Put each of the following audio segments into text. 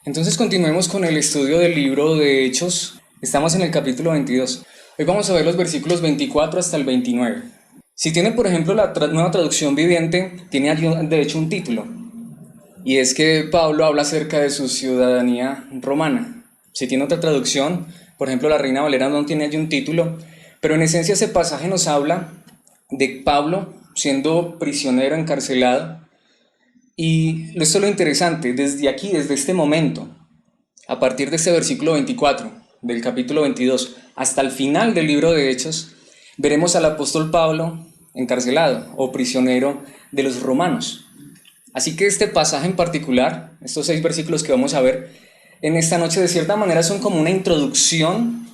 Entonces continuemos con el estudio del libro de Hechos. Estamos en el capítulo 22. Hoy vamos a ver los versículos 24 hasta el 29. Si tiene, por ejemplo, la nueva traducción viviente, tiene allí de hecho un título. Y es que Pablo habla acerca de su ciudadanía romana. Si tiene otra traducción, por ejemplo, la Reina Valera no tiene allí un título, pero en esencia ese pasaje nos habla de Pablo siendo prisionero, encarcelado. Y esto es lo interesante, desde aquí, desde este momento, a partir de este versículo 24 del capítulo 22 hasta el final del libro de Hechos, veremos al apóstol Pablo encarcelado o prisionero de los romanos. Así que este pasaje en particular, estos 6 versículos que vamos a ver en esta noche, de cierta manera son como una introducción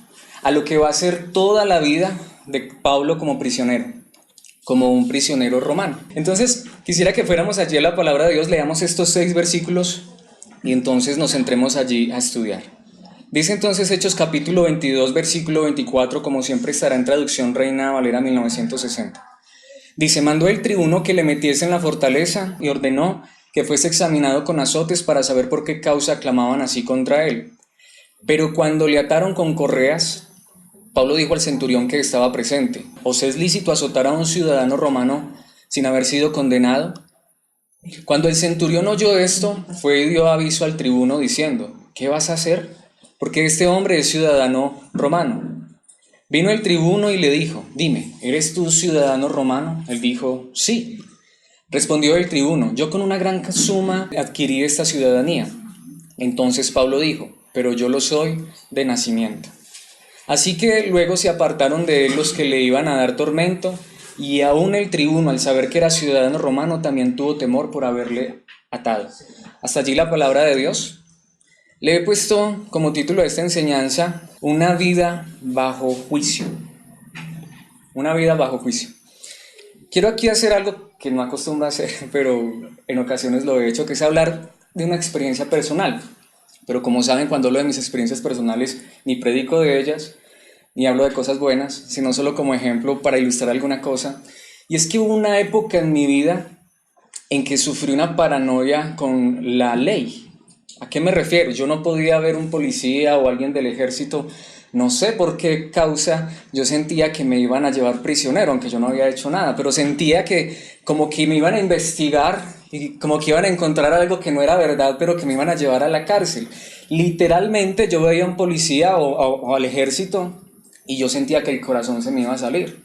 a lo que va a ser toda la vida de Pablo como prisionero, como un prisionero romano. Entonces, quisiera que fuéramos allí a la palabra de Dios, leamos estos 6 versículos y entonces nos centremos allí a estudiar. Dice entonces Hechos capítulo 22, versículo 24, como siempre estará en traducción Reina Valera 1960. Dice: mandó el tribuno que le metiese en la fortaleza y ordenó que fuese examinado con azotes para saber por qué causa clamaban así contra él. Pero cuando le ataron con correas, Pablo dijo al centurión que estaba presente: ¿os es lícito azotar a un ciudadano romano sin haber sido condenado? Cuando el centurión oyó esto, fue y dio aviso al tribuno diciendo: ¿qué vas a hacer? Porque este hombre es ciudadano romano. Vino el tribuno y le dijo: dime, ¿eres tú ciudadano romano? Él dijo: sí. Respondió el tribuno: yo con una gran suma adquirí esta ciudadanía. Entonces Pablo dijo: pero yo lo soy de nacimiento. Así que luego se apartaron de él los que le iban a dar tormento, y aún el tribuno, al saber que era ciudadano romano, también tuvo temor por haberle atado. Hasta allí la palabra de Dios. Le he puesto como título a esta enseñanza: una vida bajo juicio. Una vida bajo juicio. Quiero aquí hacer algo que no acostumbro a hacer, pero en ocasiones lo he hecho, que es hablar de una experiencia personal. Pero como saben, cuando hablo de mis experiencias personales, ni predico de ellas, ni hablo de cosas buenas, sino solo como ejemplo para ilustrar alguna cosa. Y es que hubo una época en mi vida en que sufrí una paranoia con la ley. ¿A qué me refiero? Yo no podía ver un policía o alguien del ejército, no sé por qué causa, yo sentía que me iban a llevar prisionero, aunque yo no había hecho nada, pero sentía que como que me iban a investigar y como que iban a encontrar algo que no era verdad, pero que me iban a llevar a la cárcel. Literalmente yo veía a un policía o al ejército y yo sentía que el corazón se me iba a salir.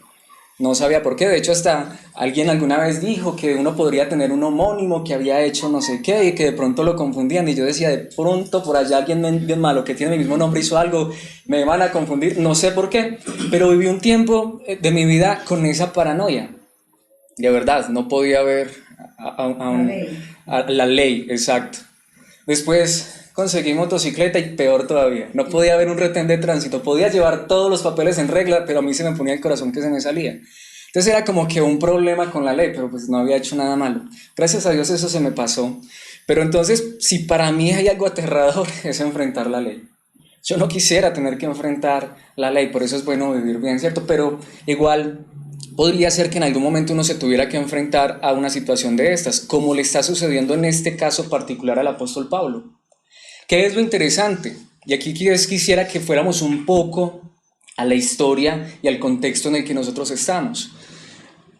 No sabía por qué, de hecho hasta alguien alguna vez dijo que uno podría tener un homónimo que había hecho no sé qué y que de pronto lo confundían, y yo decía: de pronto por allá alguien bien malo que tiene mi mismo nombre hizo algo, me van a confundir, no sé por qué, pero viví un tiempo de mi vida con esa paranoia. De verdad, no podía ver a la ley, exacto. Después conseguí motocicleta y peor todavía, no podía ver un retén de tránsito, podía llevar todos los papeles en regla, pero a mí se me ponía el corazón que se me salía. Entonces era como que un problema con la ley, pero pues no había hecho nada malo. Gracias a Dios eso se me pasó. Pero entonces, si para mí hay algo aterrador, es enfrentar la ley. Yo no quisiera tener que enfrentar la ley, por eso es bueno vivir bien, ¿cierto? Pero igual podría ser que en algún momento uno se tuviera que enfrentar a una situación de estas, como le está sucediendo en este caso particular al apóstol Pablo. ¿Qué es lo interesante? Y aquí quisiera que fuéramos un poco a la historia y al contexto en el que nosotros estamos.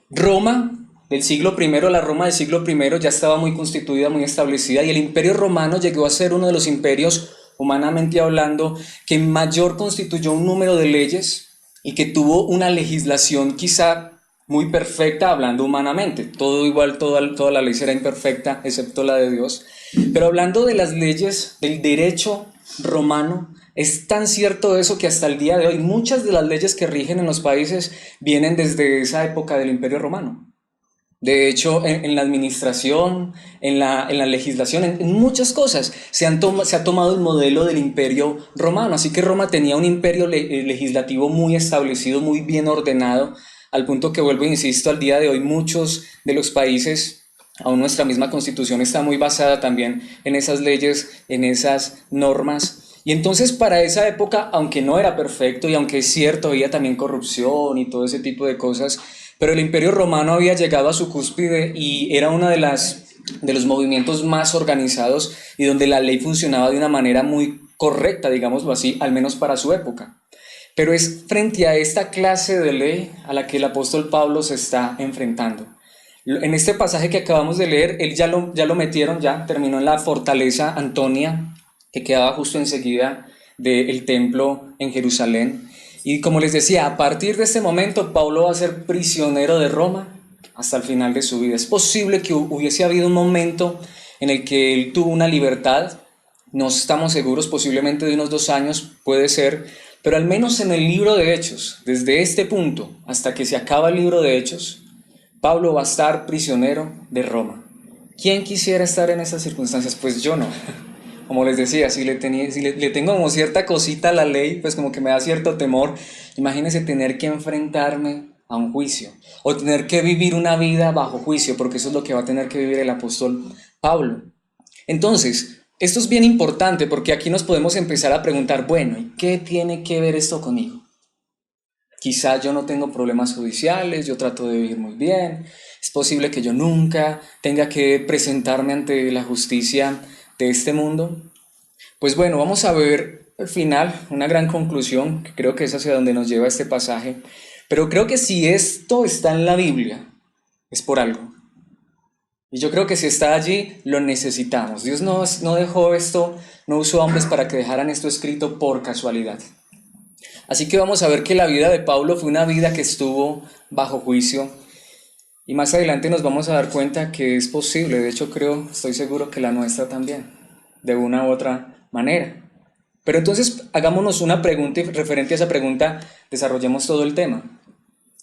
Roma del siglo I, la Roma del siglo I ya estaba muy constituida, muy establecida, y el Imperio Romano llegó a ser uno de los imperios, humanamente hablando, que mayor constituyó un número de leyes y que tuvo una legislación quizá muy perfecta, hablando humanamente. Todo igual, toda la ley será imperfecta, excepto la de Dios. Pero hablando de las leyes, del derecho romano, es tan cierto eso que hasta el día de hoy muchas de las leyes que rigen en los países vienen desde esa época del Imperio Romano. De hecho, en la administración, en la legislación, en muchas cosas se ha tomado el modelo del Imperio Romano. Así que Roma tenía un imperio legislativo muy establecido, muy bien ordenado, al punto que, vuelvo e insisto, al día de hoy muchos de los países, aún nuestra misma constitución está muy basada también en esas leyes, en esas normas. Y entonces para esa época, aunque no era perfecto y aunque es cierto, había también corrupción y todo ese tipo de cosas, pero el Imperio Romano había llegado a su cúspide y era una de las de los movimientos más organizados y donde la ley funcionaba de una manera muy correcta, digámoslo así, al menos para su época. Pero es frente a esta clase de ley a la que el apóstol Pablo se está enfrentando. En este pasaje que acabamos de leer, él ya lo metieron, ya terminó en la fortaleza Antonia, que quedaba justo enseguida del templo en Jerusalén. Y como les decía, a partir de este momento Pablo va a ser prisionero de Roma hasta el final de su vida. Es posible que hubiese habido un momento en el que él tuvo una libertad, no estamos seguros, posiblemente de unos 2 años, puede ser, pero al menos en el libro de Hechos, desde este punto hasta que se acaba el libro de Hechos, Pablo va a estar prisionero de Roma. ¿Quién quisiera estar en esas circunstancias? Pues yo no. Como les decía, si le tengo como cierta cosita a la ley, pues como que me da cierto temor. Imagínense tener que enfrentarme a un juicio o tener que vivir una vida bajo juicio, porque eso es lo que va a tener que vivir el apóstol Pablo. Entonces, esto es bien importante porque aquí nos podemos empezar a preguntar, bueno, ¿y qué tiene que ver esto conmigo? Quizá yo no tengo problemas judiciales, yo trato de vivir muy bien, es posible que yo nunca tenga que presentarme ante la justicia de este mundo. Pues bueno, vamos a ver al final una gran conclusión, que creo que es hacia donde nos lleva este pasaje, pero creo que si esto está en la Biblia, es por algo. Y yo creo que si está allí, lo necesitamos. Dios no dejó esto, no usó hombres para que dejaran esto escrito por casualidad. Así que vamos a ver que la vida de Pablo fue una vida que estuvo bajo juicio. Y más adelante nos vamos a dar cuenta que es posible, de hecho estoy seguro que la nuestra también, de una u otra manera. Pero entonces hagámonos una pregunta y referente a esa pregunta desarrollemos todo el tema.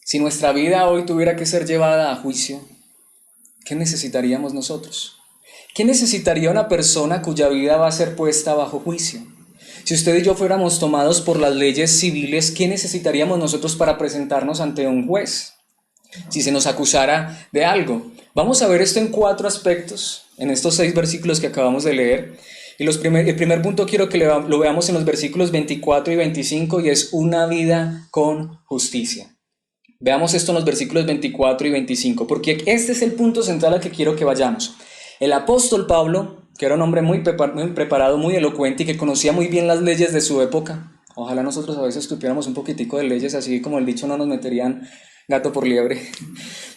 Si nuestra vida hoy tuviera que ser llevada a juicio, ¿qué necesitaríamos nosotros? ¿Qué necesitaría una persona cuya vida va a ser puesta bajo juicio? Si usted y yo fuéramos tomados por las leyes civiles, ¿qué necesitaríamos nosotros para presentarnos ante un juez? Si se nos acusara de algo. Vamos a ver esto en 4 aspectos, en estos 6 versículos que acabamos de leer. Y el primer punto quiero que lo veamos en los versículos 24 y 25 y es una vida con justicia. Veamos esto en los versículos 24 y 25, porque este es el punto central al que quiero que vayamos. El apóstol Pablo, que era un hombre muy preparado, muy elocuente y que conocía muy bien las leyes de su época. Ojalá nosotros a veces tuviéramos un poquitico de leyes, así como el dicho no nos meterían gato por liebre.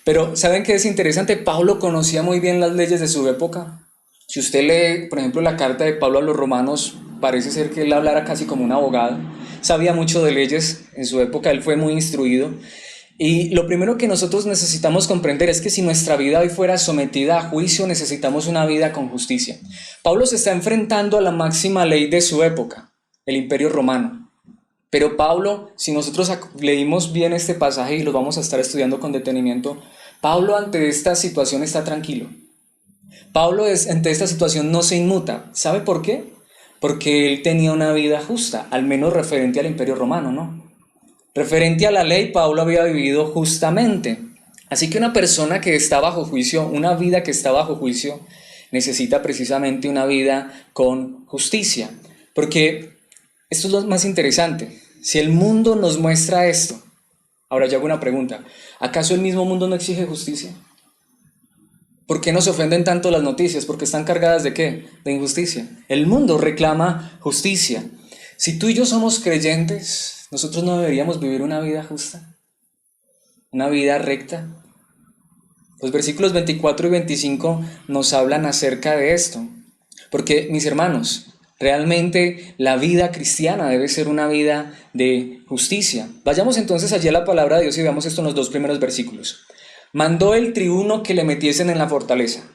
Pero ¿saben qué es interesante? Pablo conocía muy bien las leyes de su época. Si usted lee, por ejemplo, la carta de Pablo a los romanos, parece ser que él hablara casi como un abogado. Sabía mucho de leyes en su época, él fue muy instruido. Y lo primero que nosotros necesitamos comprender es que si nuestra vida hoy fuera sometida a juicio, necesitamos una vida con justicia. Pablo se está enfrentando a la máxima ley de su época, el Imperio Romano. Pero Pablo, si nosotros leímos bien este pasaje y lo vamos a estar estudiando con detenimiento, Pablo ante esta situación está tranquilo. Pablo ante esta situación no se inmuta. ¿Sabe por qué? Porque él tenía una vida justa, al menos referente al Imperio Romano, ¿no? Referente a la ley, Pablo había vivido justamente. Así que una persona que está bajo juicio, una vida que está bajo juicio, necesita precisamente una vida con justicia. Porque esto es lo más interesante. Si el mundo nos muestra esto, ahora yo hago una pregunta. ¿Acaso el mismo mundo no exige justicia? ¿Por qué nos ofenden tanto las noticias? Porque están cargadas ¿de qué? De injusticia. El mundo reclama justicia. Si tú y yo somos creyentes, nosotros no deberíamos vivir una vida justa, una vida recta. Los versículos 24 y 25 nos hablan acerca de esto. Porque, mis hermanos, realmente la vida cristiana debe ser una vida de justicia. Vayamos entonces allí a la palabra de Dios y veamos esto en los 2 primeros versículos. Mandó el tribuno que le metiesen en la fortaleza.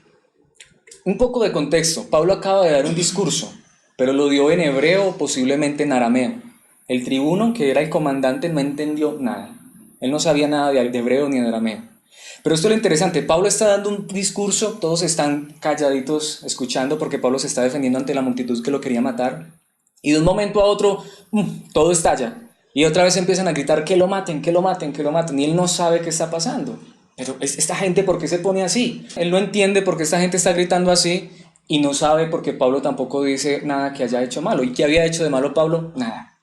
Un poco de contexto. Pablo acaba de dar un discurso, pero lo dio en hebreo, posiblemente en arameo. El tribuno, que era el comandante, no entendió nada. Él no sabía nada de hebreo ni de arameo. Pero esto es lo interesante. Pablo está dando un discurso, todos están calladitos escuchando porque Pablo se está defendiendo ante la multitud que lo quería matar. Y de un momento a otro, todo estalla. Y otra vez empiezan a gritar que lo maten, que lo maten, que lo maten. Y él no sabe qué está pasando. Pero esta gente, ¿por qué se pone así? Él no entiende por qué esta gente está gritando así y no sabe por qué Pablo tampoco dice nada que haya hecho malo. ¿Y qué había hecho de malo Pablo? Nada.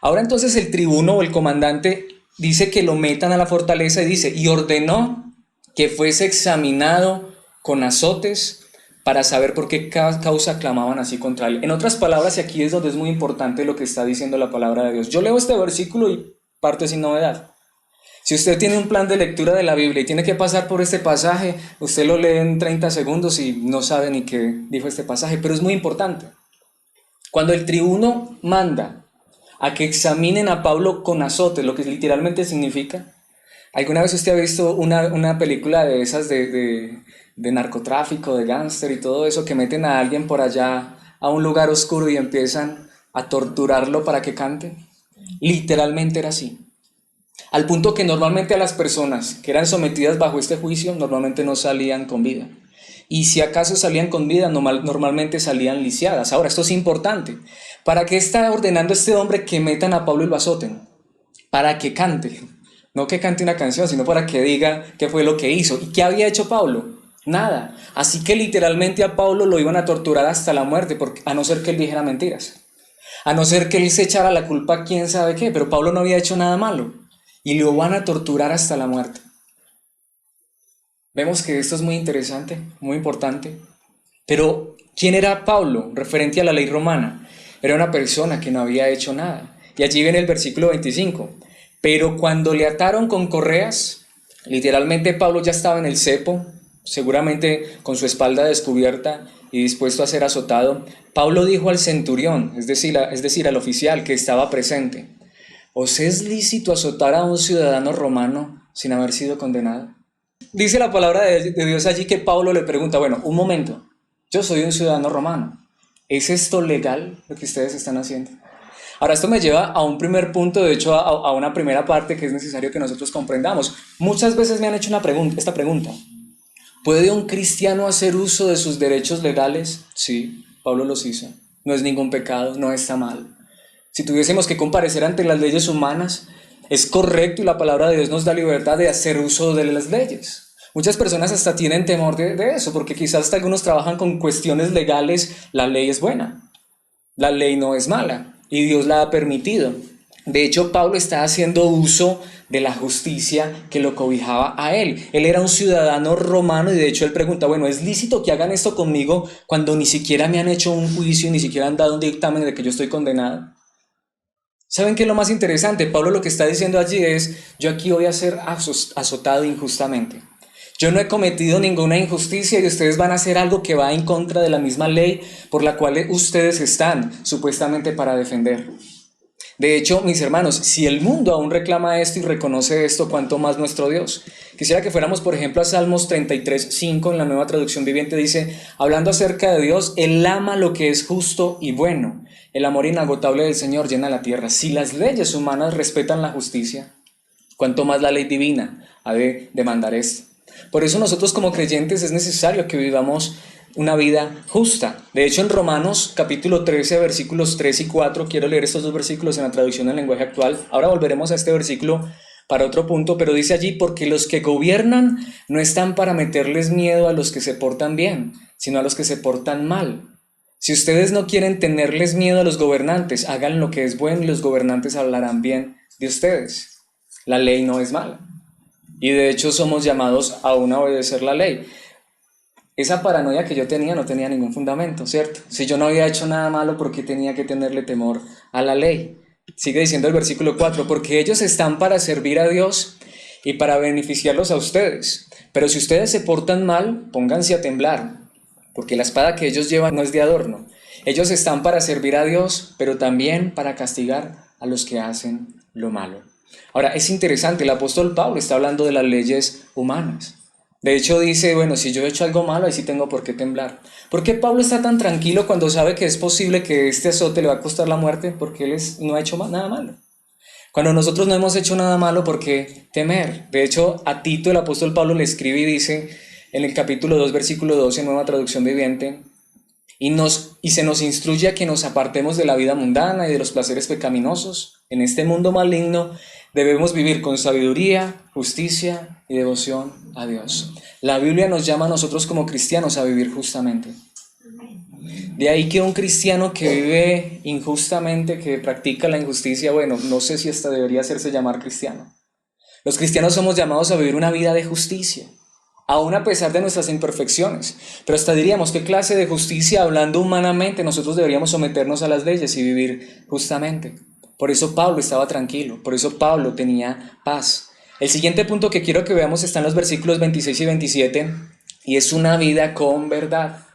Ahora entonces el tribuno o el comandante dice que lo metan a la fortaleza y dice, y ordenó que fuese examinado con azotes, para saber por qué causa clamaban así contra él. En otras palabras, y aquí es donde es muy importante lo que está diciendo la palabra de Dios. Yo leo este versículo y parte sin novedad. Si usted tiene un plan de lectura de la Biblia y tiene que pasar por este pasaje, usted lo lee en 30 segundos y no sabe ni qué dijo este pasaje, pero es muy importante. Cuando el tribuno manda a que examinen a Pablo con azotes, lo que literalmente significa, ¿alguna vez usted ha visto una película de esas de narcotráfico, de gángster y todo eso, que meten a alguien por allá a un lugar oscuro y empiezan a torturarlo para que cante? Literalmente era así. Al punto que normalmente a las personas que eran sometidas bajo este juicio normalmente no salían con vida. Y si acaso salían con vida, normalmente salían lisiadas. Ahora, esto es importante. ¿Para qué está ordenando este hombre que metan a Pablo y lo azoten? Para que cante. No que cante una canción, sino para que diga qué fue lo que hizo. ¿Y qué había hecho Pablo? Nada. Así que literalmente a Pablo lo iban a torturar hasta la muerte, a no ser que él dijera mentiras. A no ser que él se echara la culpa a quién sabe qué. Pero Pablo no había hecho nada malo. Y lo van a torturar hasta la muerte. Vemos que esto es muy interesante, muy importante. Pero, ¿quién era Pablo referente a la ley romana? Era una persona que no había hecho nada. Y allí viene el versículo 25. Pero cuando le ataron con correas, literalmente Pablo ya estaba en el cepo, seguramente con su espalda descubierta y dispuesto a ser azotado. Pablo dijo al centurión, es decir, al oficial que estaba presente: ¿os es lícito azotar a un ciudadano romano sin haber sido condenado? Dice la palabra de Dios allí que Pablo le pregunta, bueno, un momento, yo soy un ciudadano romano, ¿es esto legal lo que ustedes están haciendo? Ahora, esto me lleva a un primer punto, de hecho a una primera parte que es necesario que nosotros comprendamos. Muchas veces me han hecho esta pregunta: ¿puede un cristiano hacer uso de sus derechos legales? Sí, Pablo los hizo, no es ningún pecado, no está mal. Si tuviésemos que comparecer ante las leyes humanas, es correcto y la palabra de Dios nos da libertad de hacer uso de las leyes. Muchas personas hasta tienen temor de eso, porque quizás hasta algunos trabajan con cuestiones legales. La ley es buena, la ley no es mala y Dios la ha permitido. De hecho, Pablo está haciendo uso de la justicia que lo cobijaba a él. Él era un ciudadano romano y de hecho él pregunta, bueno, ¿es lícito que hagan esto conmigo cuando ni siquiera me han hecho un juicio y ni siquiera han dado un dictamen de que yo estoy condenado? ¿Saben qué es lo más interesante? Pablo lo que está diciendo allí es: yo aquí voy a ser azotado injustamente. Yo no he cometido ninguna injusticia y ustedes van a hacer algo que va en contra de la misma ley por la cual ustedes están supuestamente para defender. De hecho, mis hermanos, si el mundo aún reclama esto y reconoce esto, ¿cuánto más nuestro Dios? Quisiera que fuéramos, por ejemplo, a Salmos 33:5 en la Nueva Traducción Viviente. Dice, hablando acerca de Dios: Él ama lo que es justo y bueno. El amor inagotable del Señor llena la tierra. Si las leyes humanas respetan la justicia, ¿cuánto más la ley divina ha de demandar esto? Por eso nosotros como creyentes es necesario que vivamos una vida justa. De hecho, en Romanos capítulo 13, versículos 3 y 4, quiero leer estos dos versículos en la traducción en lenguaje actual. Ahora volveremos a este versículo para otro punto, pero dice allí: porque los que gobiernan no están para meterles miedo a los que se portan bien, sino a los que se portan mal. Si ustedes no quieren tenerles miedo a los gobernantes, hagan lo que es bueno y los gobernantes hablarán bien de ustedes. La ley no es mala. Y de hecho somos llamados aún a obedecer la ley. Esa paranoia que yo tenía no tenía ningún fundamento, ¿cierto? Si yo no había hecho nada malo, ¿por qué tenía que tenerle temor a la ley? Sigue diciendo el versículo 4, porque ellos están para servir a Dios y para beneficiarlos a ustedes. Pero si ustedes se portan mal, pónganse a temblar, porque la espada que ellos llevan no es de adorno. Ellos están para servir a Dios, pero también para castigar a los que hacen lo malo. Ahora, es interesante, el apóstol Pablo está hablando de las leyes humanas. De hecho dice, bueno, si yo he hecho algo malo, ahí sí tengo por qué temblar. ¿Por qué Pablo está tan tranquilo cuando sabe que es posible que este azote le va a costar la muerte? Porque él no ha hecho nada malo. Cuando nosotros no hemos hecho nada malo, ¿por qué temer? De hecho, a Tito el apóstol Pablo le escribe y dice en el capítulo 2, versículo 12, Nueva Traducción Viviente, y se nos instruye a que nos apartemos de la vida mundana y de los placeres pecaminosos. En este mundo maligno debemos vivir con sabiduría, justicia y devoción a Dios. La Biblia nos llama a nosotros como cristianos a vivir justamente. De ahí que un cristiano que vive injustamente, que practica la injusticia, bueno, no sé si hasta debería hacerse llamar cristiano. Los cristianos somos llamados a vivir una vida de justicia, aún a pesar de nuestras imperfecciones. Pero hasta diríamos, ¿qué clase de justicia, hablando humanamente, nosotros deberíamos someternos a las leyes y vivir justamente? Por eso Pablo estaba tranquilo, por eso Pablo tenía paz. El siguiente punto que quiero que veamos está en los versículos 26 y 27, y es una vida con verdad.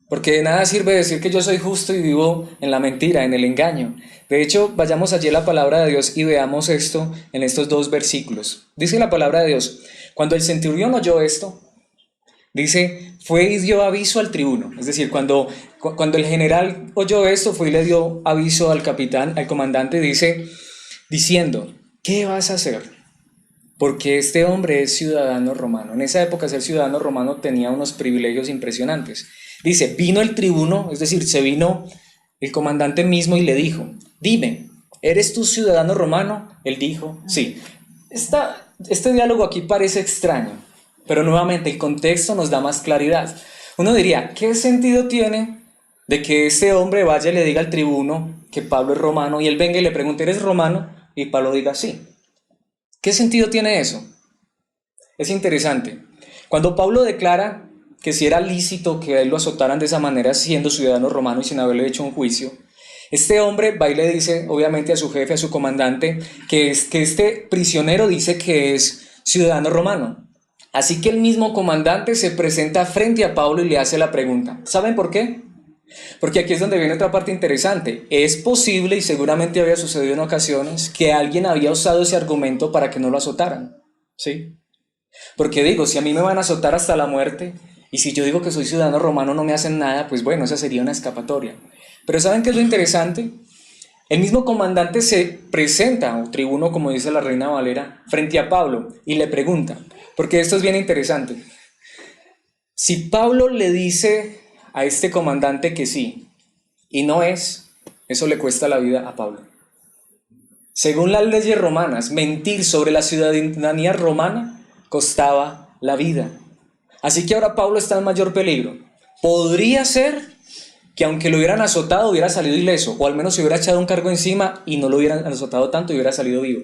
Porque de nada sirve decir que yo soy justo y vivo en la mentira, en el engaño. De hecho, vayamos allí a la palabra de Dios y veamos esto en estos dos versículos. Dice la palabra de Dios: cuando el centurión oyó esto, dice, fue y dio aviso al tribuno. Es decir, cuando el general oyó esto, fue y le dio aviso al capitán, al comandante, dice, diciendo, ¿qué vas a hacer? Porque este hombre es ciudadano romano. En esa época ser ciudadano romano tenía unos privilegios impresionantes. Dice, vino el tribuno, es decir, se vino el comandante mismo y le dijo, dime, ¿eres tú ciudadano romano? Él dijo, sí. Este diálogo aquí parece extraño, pero nuevamente el contexto nos da más claridad. Uno diría, ¿qué sentido tiene de que este hombre vaya y le diga al tribuno que Pablo es romano y él venga y le pregunte, ¿eres romano? Y Pablo diga, sí. ¿Qué sentido tiene eso? Es interesante. Cuando Pablo declara que si era lícito que a él lo azotaran de esa manera siendo ciudadano romano y sin haberle hecho un juicio, este hombre va y le dice, obviamente a su jefe, a su comandante, que este prisionero dice que es ciudadano romano. Así que el mismo comandante se presenta frente a Pablo y le hace la pregunta. ¿Saben por qué? Porque aquí es donde viene otra parte interesante. Es posible, y seguramente había sucedido en ocasiones, que alguien había usado ese argumento para que no lo azotaran. ¿Sí? Porque digo, si a mí me van a azotar hasta la muerte, y si yo digo que soy ciudadano romano no me hacen nada, pues bueno, esa sería una escapatoria. Pero ¿saben qué es lo interesante? El mismo comandante se presenta, o tribuno como dice la Reina Valera, frente a Pablo y le pregunta, porque esto es bien interesante. Si Pablo le dice a este comandante que sí, y no es, eso le cuesta la vida a Pablo. Según las leyes romanas, mentir sobre la ciudadanía romana costaba la vida. Así que ahora Pablo está en mayor peligro. Podría ser que aunque lo hubieran azotado hubiera salido ileso, o al menos se hubiera echado un cargo encima y no lo hubieran azotado tanto y hubiera salido vivo.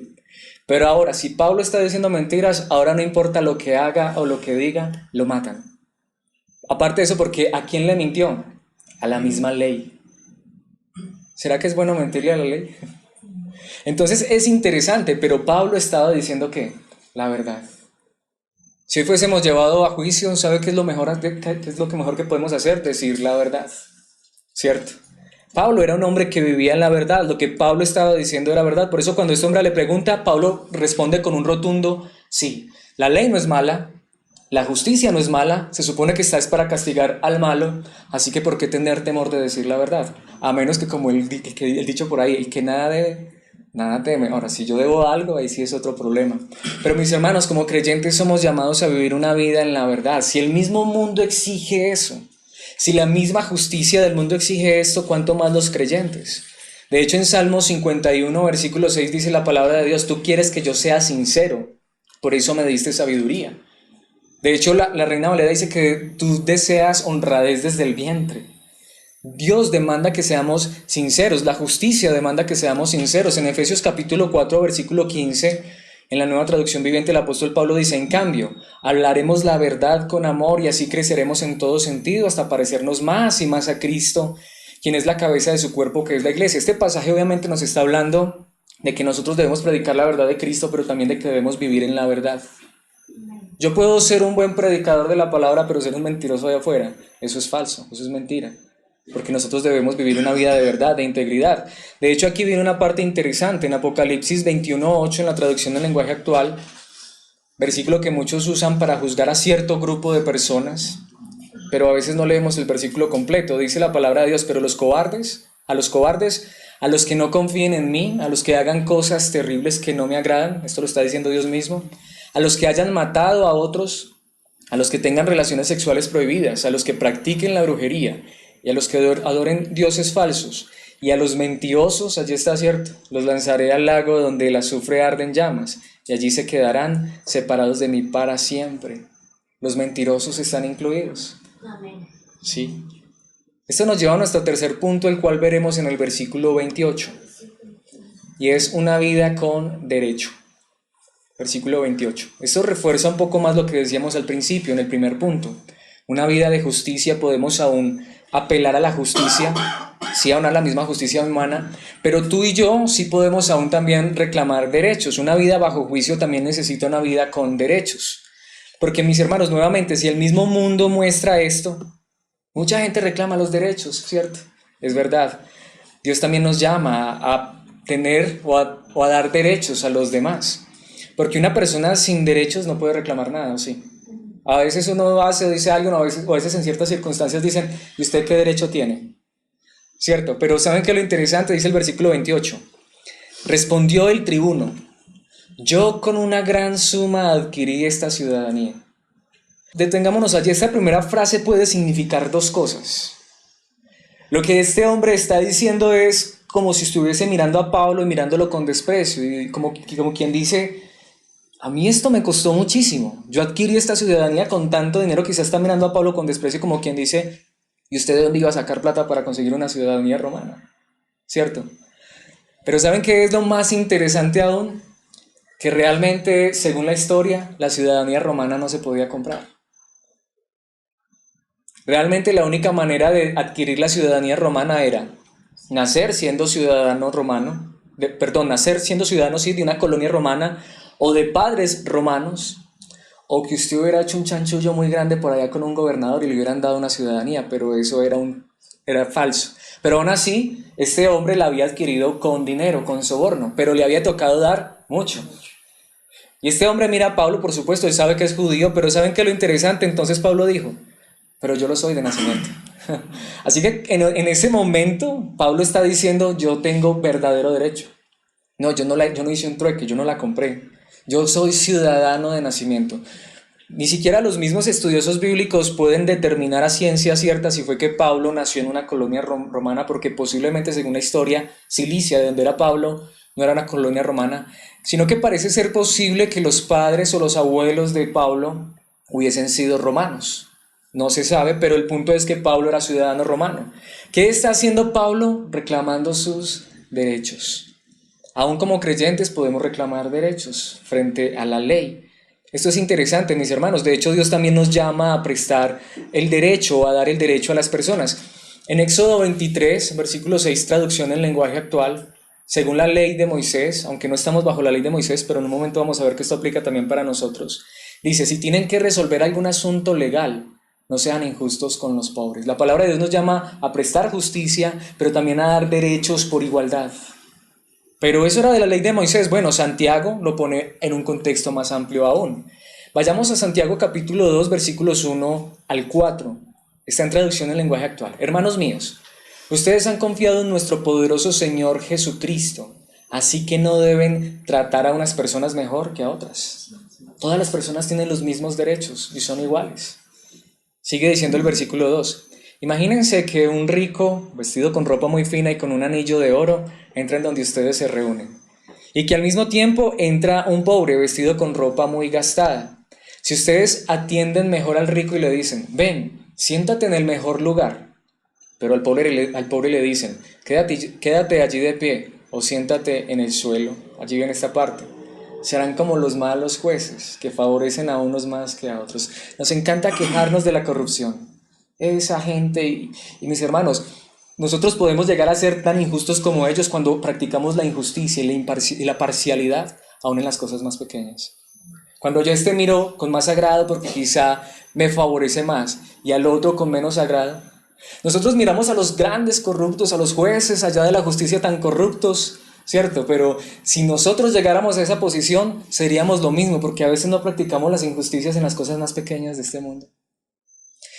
Pero ahora, si Pablo está diciendo mentiras, ahora no importa lo que haga o lo que diga, lo matan. Aparte de eso, porque ¿a quién le mintió? A la misma ley. ¿Será que es bueno mentirle a la ley? Entonces es interesante, pero Pablo estaba diciendo que la verdad. Si hoy fuésemos llevado a juicio, ¿sabe qué es lo mejor, qué es lo que mejor que podemos hacer? Decir la verdad, ¿cierto? Pablo era un hombre que vivía en la verdad, lo que Pablo estaba diciendo era verdad. Por eso cuando este hombre le pregunta, Pablo responde con un rotundo sí. La ley no es mala, la justicia no es mala, se supone que está es para castigar al malo, así que ¿por qué tener temor de decir la verdad? A menos que como el dicho por ahí, el que nada debe, nada teme. Ahora, si yo debo algo, ahí sí es otro problema. Pero mis hermanos, como creyentes somos llamados a vivir una vida en la verdad. Si el mismo mundo exige eso, si la misma justicia del mundo exige esto, ¿cuánto más los creyentes? De hecho, en Salmo 51, versículo 6 dice la palabra de Dios, tú quieres que yo sea sincero, por eso me diste sabiduría. De hecho, la Reina Valera dice que tú deseas honradez desde el vientre. Dios demanda que seamos sinceros, la justicia demanda que seamos sinceros. En Efesios capítulo 4, versículo 15, en la Nueva Traducción Viviente, el apóstol Pablo dice, en cambio, hablaremos la verdad con amor y así creceremos en todo sentido hasta parecernos más y más a Cristo, quien es la cabeza de su cuerpo, que es la iglesia. Este pasaje obviamente nos está hablando de que nosotros debemos predicar la verdad de Cristo, pero también de que debemos vivir en la verdad. Yo puedo ser un buen predicador de la palabra, pero ser un mentiroso allá afuera. Eso es falso, eso es mentira. Porque nosotros debemos vivir una vida de verdad, de integridad. De hecho, aquí viene una parte interesante. En Apocalipsis 21:8, en la traducción del lenguaje actual, versículo que muchos usan para juzgar a cierto grupo de personas, pero a veces no leemos el versículo completo. Dice la palabra de Dios, pero los cobardes, a los que no confíen en mí, a los que hagan cosas terribles que no me agradan, esto lo está diciendo Dios mismo, a los que hayan matado a otros, a los que tengan relaciones sexuales prohibidas, a los que practiquen la brujería y a los que adoren dioses falsos, y a los mentirosos, allí está cierto, los lanzaré al lago donde el azufre arde en llamas, y allí se quedarán separados de mí para siempre. Los mentirosos están incluidos. Amén. Sí. Esto nos lleva a nuestro tercer punto, el cual veremos en el versículo 28, y es una vida con derecho. versículo 28. Esto refuerza un poco más lo que decíamos al principio, en el primer punto. Una vida de justicia, podemos aún apelar a la justicia, sí, aún a la misma justicia humana, pero tú y yo sí podemos aún también reclamar derechos. Una vida bajo juicio también necesita una vida con derechos. Porque mis hermanos, nuevamente, si el mismo mundo muestra esto, mucha gente reclama los derechos, ¿cierto? Es verdad. Dios también nos llama a tener o a dar derechos a los demás. Porque una persona sin derechos no puede reclamar nada, ¿o sí? A veces uno hace o dice algo, o a veces en ciertas circunstancias dicen, ¿y usted qué derecho tiene? ¿Cierto? Pero ¿saben qué es lo interesante? Dice el versículo 28. Respondió el tribuno, yo con una gran suma adquirí esta ciudadanía. Detengámonos allí. Esta primera frase puede significar dos cosas. Lo que este hombre está diciendo es como si estuviese mirando a Pablo y mirándolo con desprecio, y como quien dice, a mí esto me costó muchísimo. Yo adquirí esta ciudadanía con tanto dinero. Quizás está mirando a Pablo con desprecio como quien dice, ¿y usted de dónde iba a sacar plata para conseguir una ciudadanía romana? ¿Cierto? Pero ¿saben qué es lo más interesante aún? Que realmente, según la historia, la ciudadanía romana no se podía comprar. Realmente la única manera de adquirir la ciudadanía romana era nacer siendo ciudadano romano, nacer siendo ciudadano sí, de una colonia romana o de padres romanos, o que usted hubiera hecho un chanchullo muy grande por allá con un gobernador y le hubieran dado una ciudadanía, pero eso era falso. Pero aún así, este hombre la había adquirido con dinero, con soborno, pero le había tocado dar mucho. Y este hombre mira a Pablo, por supuesto, él sabe que es judío, pero ¿saben qué es lo interesante? Entonces Pablo dijo, pero yo lo soy de nacimiento. Así que en ese momento Pablo está diciendo, yo tengo verdadero derecho. No, yo no hice un trueque, yo no la compré. Yo soy ciudadano de nacimiento. Ni siquiera los mismos estudiosos bíblicos pueden determinar a ciencia cierta si fue que Pablo nació en una colonia romana, porque posiblemente, según la historia, Cilicia, de donde era Pablo, no era una colonia romana, sino que parece ser posible que los padres o los abuelos de Pablo hubiesen sido romanos. No se sabe, pero el punto es que Pablo era ciudadano romano. ¿Qué está haciendo Pablo? Reclamando sus derechos. Aún como creyentes podemos reclamar derechos frente a la ley. Esto es interesante, mis hermanos. De hecho, Dios también nos llama a prestar el derecho, a dar el derecho a las personas. En Éxodo 23, versículo 6, traducción en lenguaje actual, según la ley de Moisés, aunque no estamos bajo la ley de Moisés, pero en un momento vamos a ver que esto aplica también para nosotros. Dice, si tienen que resolver algún asunto legal, no sean injustos con los pobres. La palabra de Dios nos llama a prestar justicia, pero también a dar derechos por igualdad. Pero eso era de la ley de Moisés. Bueno, Santiago lo pone en un contexto más amplio aún. Vayamos a Santiago capítulo 2, versículos 1 al 4. Está en traducción en lenguaje actual. Hermanos míos, ustedes han confiado en nuestro poderoso Señor Jesucristo, así que no deben tratar a unas personas mejor que a otras. Todas las personas tienen los mismos derechos y son iguales. Sigue diciendo el versículo 2. Imagínense que un rico, vestido con ropa muy fina y con un anillo de oro, entra en donde ustedes se reúnen. Y que al mismo tiempo entra un pobre, vestido con ropa muy gastada. Si ustedes atienden mejor al rico y le dicen, ven, siéntate en el mejor lugar. Pero al pobre le dicen, quédate allí de pie o siéntate en el suelo, allí en esta parte. Serán como los malos jueces que favorecen a unos más que a otros. Nos encanta quejarnos de la corrupción. Esa gente y mis hermanos, nosotros podemos llegar a ser tan injustos como ellos cuando practicamos la injusticia y la parcialidad, aún en las cosas más pequeñas. Cuando yo miro con más agrado porque quizá me favorece más y al otro con menos agrado. Nosotros miramos a los grandes corruptos, a los jueces allá de la justicia tan corruptos, ¿cierto? Pero si nosotros llegáramos a esa posición, seríamos lo mismo, porque a veces no practicamos las injusticias en las cosas más pequeñas de este mundo.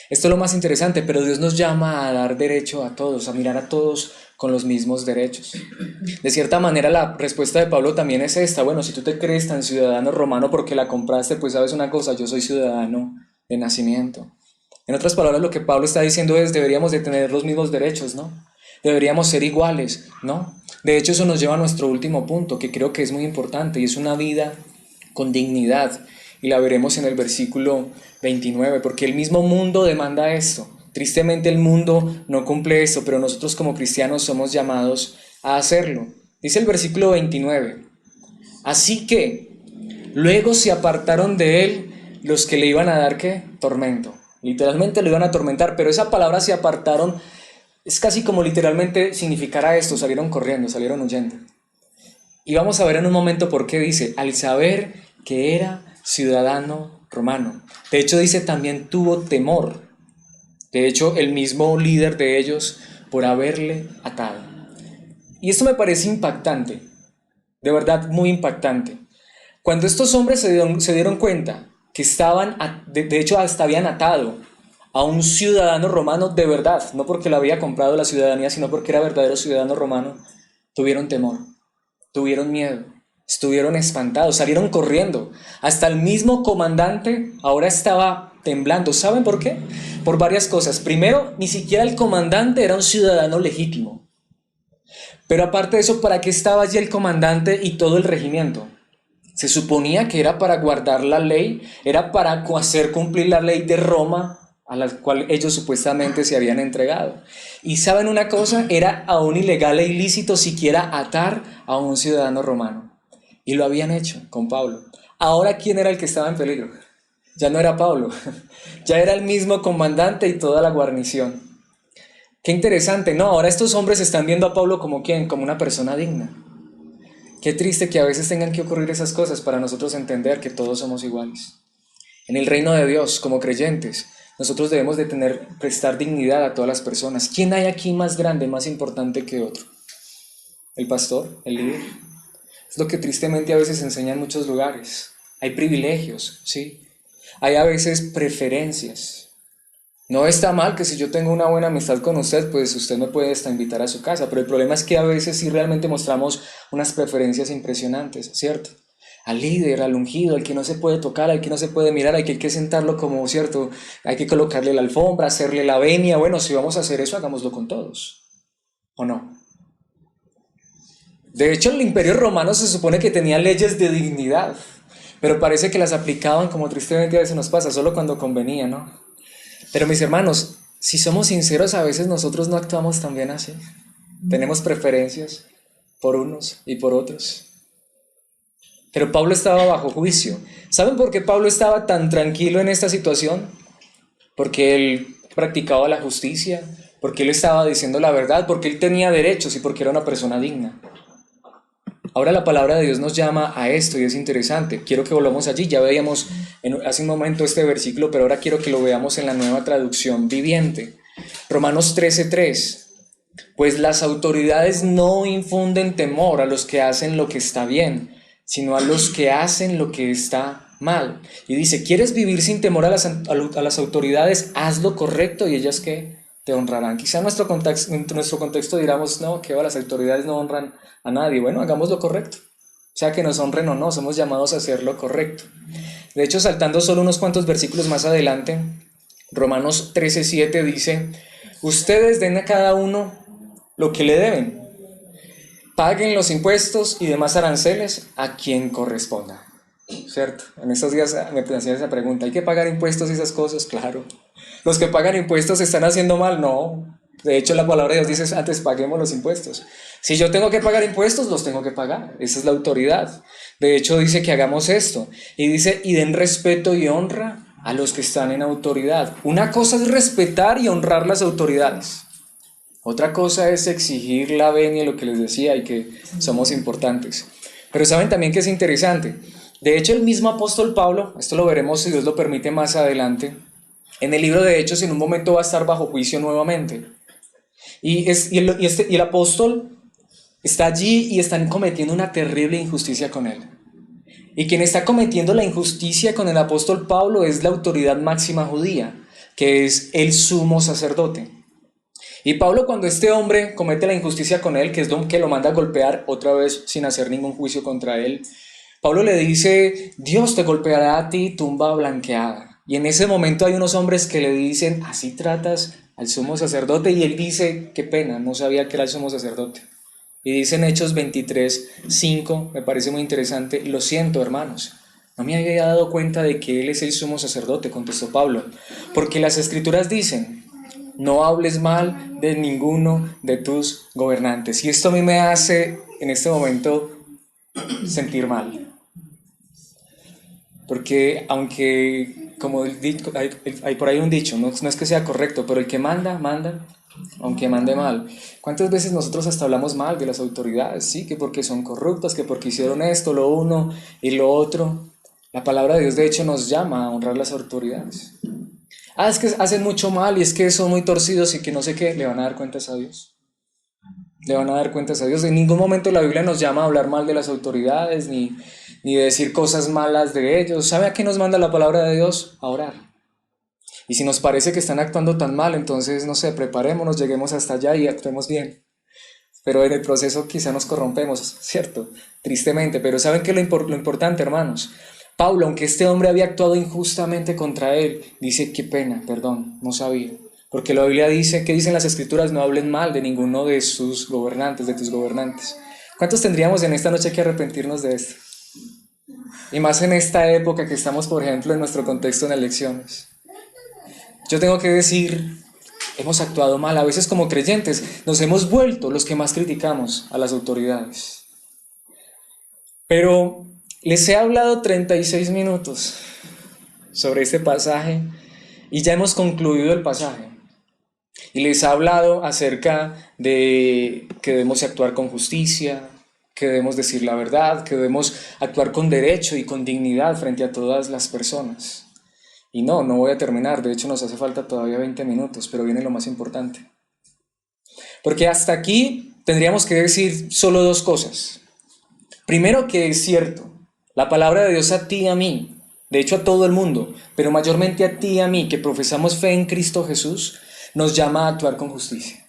Esto es lo más interesante, pero Dios nos llama a dar derecho a todos, a mirar a todos con los mismos derechos. De cierta manera, la respuesta de Pablo también es esta. Bueno, si tú te crees tan ciudadano romano porque la compraste, pues sabes una cosa, yo soy ciudadano de nacimiento. En otras palabras, lo que Pablo está diciendo es, deberíamos de tener los mismos derechos, ¿no? Deberíamos ser iguales, ¿no? De hecho, eso nos lleva a nuestro último punto, que creo que es muy importante, y es una vida con dignidad. Y la veremos en el versículo 29, porque el mismo mundo demanda esto. Tristemente el mundo no cumple esto, pero nosotros como cristianos somos llamados a hacerlo. Dice el versículo 29, así que Luego se apartaron de él los que le iban a dar, ¿qué? Tormento. Literalmente lo iban a atormentar, pero esa palabra se apartaron es casi como literalmente significara esto, salieron corriendo, salieron huyendo. Y vamos a ver en un momento por qué dice, al saber que era ciudadano romano. De hecho dice también tuvo temor. De hecho el mismo líder de ellos por haberle atado. Y esto me parece impactante, de verdad muy impactante. Cuando estos hombres se dieron cuenta que estaban, de hecho hasta habían atado a un ciudadano romano de verdad, no porque le había comprado la ciudadanía, sino porque era verdadero ciudadano romano, tuvieron temor, tuvieron miedo, estuvieron espantados, salieron corriendo. Hasta el mismo comandante ahora estaba temblando. ¿Saben por qué? Por varias cosas. Primero, ni siquiera el comandante era un ciudadano legítimo. Pero aparte de eso, ¿para qué estaba allí el comandante y todo el regimiento? Se suponía que era para guardar la ley, era para hacer cumplir la ley de Roma a la cual ellos supuestamente se habían entregado. Y ¿saben una cosa? Era aún ilegal e ilícito siquiera atar a un ciudadano romano. Y lo habían hecho con Pablo. Ahora, ¿quién era el que estaba en peligro? Ya no era Pablo, ya era el mismo comandante y toda la guarnición. Qué interesante, ¿no? Ahora estos hombres están viendo a Pablo como ¿quién? Como una persona digna. Qué triste que a veces tengan que ocurrir esas cosas para nosotros entender que todos somos iguales. En el reino de Dios, como creyentes, nosotros debemos de prestar dignidad a todas las personas. ¿Quién hay aquí más grande, más importante que otro? ¿El pastor? ¿El líder? Es lo que tristemente a veces enseña en muchos lugares. Hay privilegios, ¿sí? Hay a veces preferencias. No está mal que si yo tengo una buena amistad con usted, pues usted me puede hasta invitar a su casa, pero el problema es que a veces sí realmente mostramos unas preferencias impresionantes, ¿cierto? Al líder, al ungido, al que no se puede tocar, al que no se puede mirar, al que hay que sentarlo como, ¿cierto? Hay que colocarle la alfombra, hacerle la venia. Bueno, si vamos a hacer eso, hagámoslo con todos, ¿o no? De hecho, el Imperio Romano se supone que tenía leyes de dignidad, pero parece que las aplicaban como tristemente a veces nos pasa, solo cuando convenía, ¿no? Pero mis hermanos, si somos sinceros, a veces nosotros no actuamos tan bien así. Tenemos preferencias por unos y por otros. Pero Pablo estaba bajo juicio. ¿Saben por qué Pablo estaba tan tranquilo en esta situación? Porque él practicaba la justicia, porque él estaba diciendo la verdad, porque él tenía derechos y porque era una persona digna. Ahora la palabra de Dios nos llama a esto y es interesante. Quiero que volvamos allí. Ya veíamos hace un momento este versículo, pero ahora quiero que lo veamos en la nueva traducción viviente. Romanos 13:3. Pues las autoridades no infunden temor a los que hacen lo que está bien, sino a los que hacen lo que está mal. Y dice, ¿quieres vivir sin temor a las autoridades? Haz lo correcto y ellas ¿qué? Te honrarán. Quizá en nuestro contexto diríamos, no, que las autoridades no honran a nadie. Bueno, hagamos lo correcto. Sea que nos honren o no, somos llamados a hacer lo correcto. De hecho, saltando solo unos cuantos versículos más adelante, Romanos 13:7 dice, ustedes den a cada uno lo que le deben. Paguen los impuestos y demás aranceles a quien corresponda. ¿Cierto? En estos días me hacían esa pregunta, ¿hay que pagar impuestos y esas cosas? Claro. ¿Los que pagan impuestos están haciendo mal? No. De hecho, la palabra de Dios dice, antes paguemos los impuestos. Si yo tengo que pagar impuestos, los tengo que pagar. Esa es la autoridad. De hecho, dice que hagamos esto. Y dice, y den respeto y honra a los que están en autoridad. Una cosa es respetar y honrar las autoridades. Otra cosa es exigir la venia, lo que les decía, y que somos importantes. Pero saben también que es interesante. De hecho, el mismo apóstol Pablo, esto lo veremos si Dios lo permite más adelante, en el libro de Hechos en un momento va a estar bajo juicio nuevamente. Y el apóstol está allí y están cometiendo una terrible injusticia con él. Y quien está cometiendo la injusticia con el apóstol Pablo es la autoridad máxima judía, que es el sumo sacerdote. Y Pablo, cuando este hombre comete la injusticia con él, que es lo que lo manda a golpear otra vez sin hacer ningún juicio contra él, Pablo le dice, Dios te golpeará a ti, tumba blanqueada. Y en ese momento hay unos hombres que le dicen, así tratas al sumo sacerdote. Y él dice, qué pena, no sabía que era el sumo sacerdote. Y dice en Hechos 23:5, me parece muy interesante, lo siento hermanos, no me había dado cuenta de que él es el sumo sacerdote, contestó Pablo, porque las escrituras dicen, no hables mal de ninguno de tus gobernantes. Y esto a mí me hace en este momento sentir mal. Porque aunque, como hay por ahí un dicho, no es que sea correcto, pero el que manda, manda, aunque mande mal. ¿Cuántas veces nosotros hasta hablamos mal de las autoridades? Sí, que porque son corruptas, que porque hicieron esto, lo uno y lo otro. La palabra de Dios de hecho nos llama a honrar las autoridades. Es que hacen mucho mal y es que son muy torcidos y que no sé qué, le van a dar cuentas a Dios. Le van a dar cuentas a Dios. En ningún momento la Biblia nos llama a hablar mal de las autoridades ni de decir cosas malas de ellos. ¿Sabe a qué nos manda la palabra de Dios? A orar. Y si nos parece que están actuando tan mal, entonces, no sé, preparémonos, lleguemos hasta allá y actuemos bien. Pero en el proceso quizá nos corrompemos, ¿cierto? Tristemente. Pero ¿saben qué es lo importante, hermanos? Pablo, aunque este hombre había actuado injustamente contra él, dice, qué pena, perdón, no sabía. Porque la Biblia dice, ¿qué dicen las Escrituras? No hablen mal de ninguno de sus gobernantes, de tus gobernantes. ¿Cuántos tendríamos en esta noche que arrepentirnos de esto? Y más en esta época que estamos, por ejemplo, en nuestro contexto en elecciones. Yo tengo que decir, hemos actuado mal. A veces como creyentes nos hemos vuelto los que más criticamos a las autoridades. Pero les he hablado 36 minutos sobre este pasaje y ya hemos concluido el pasaje. Y les he hablado acerca de que debemos actuar con justicia, que debemos decir la verdad, que debemos actuar con derecho y con dignidad frente a todas las personas. Y no voy a terminar, de hecho nos hace falta todavía 20 minutos, pero viene lo más importante. Porque hasta aquí tendríamos que decir solo dos cosas. Primero, que es cierto, la palabra de Dios a ti y a mí, de hecho a todo el mundo, pero mayormente a ti y a mí que profesamos fe en Cristo Jesús, nos llama a actuar con justicia.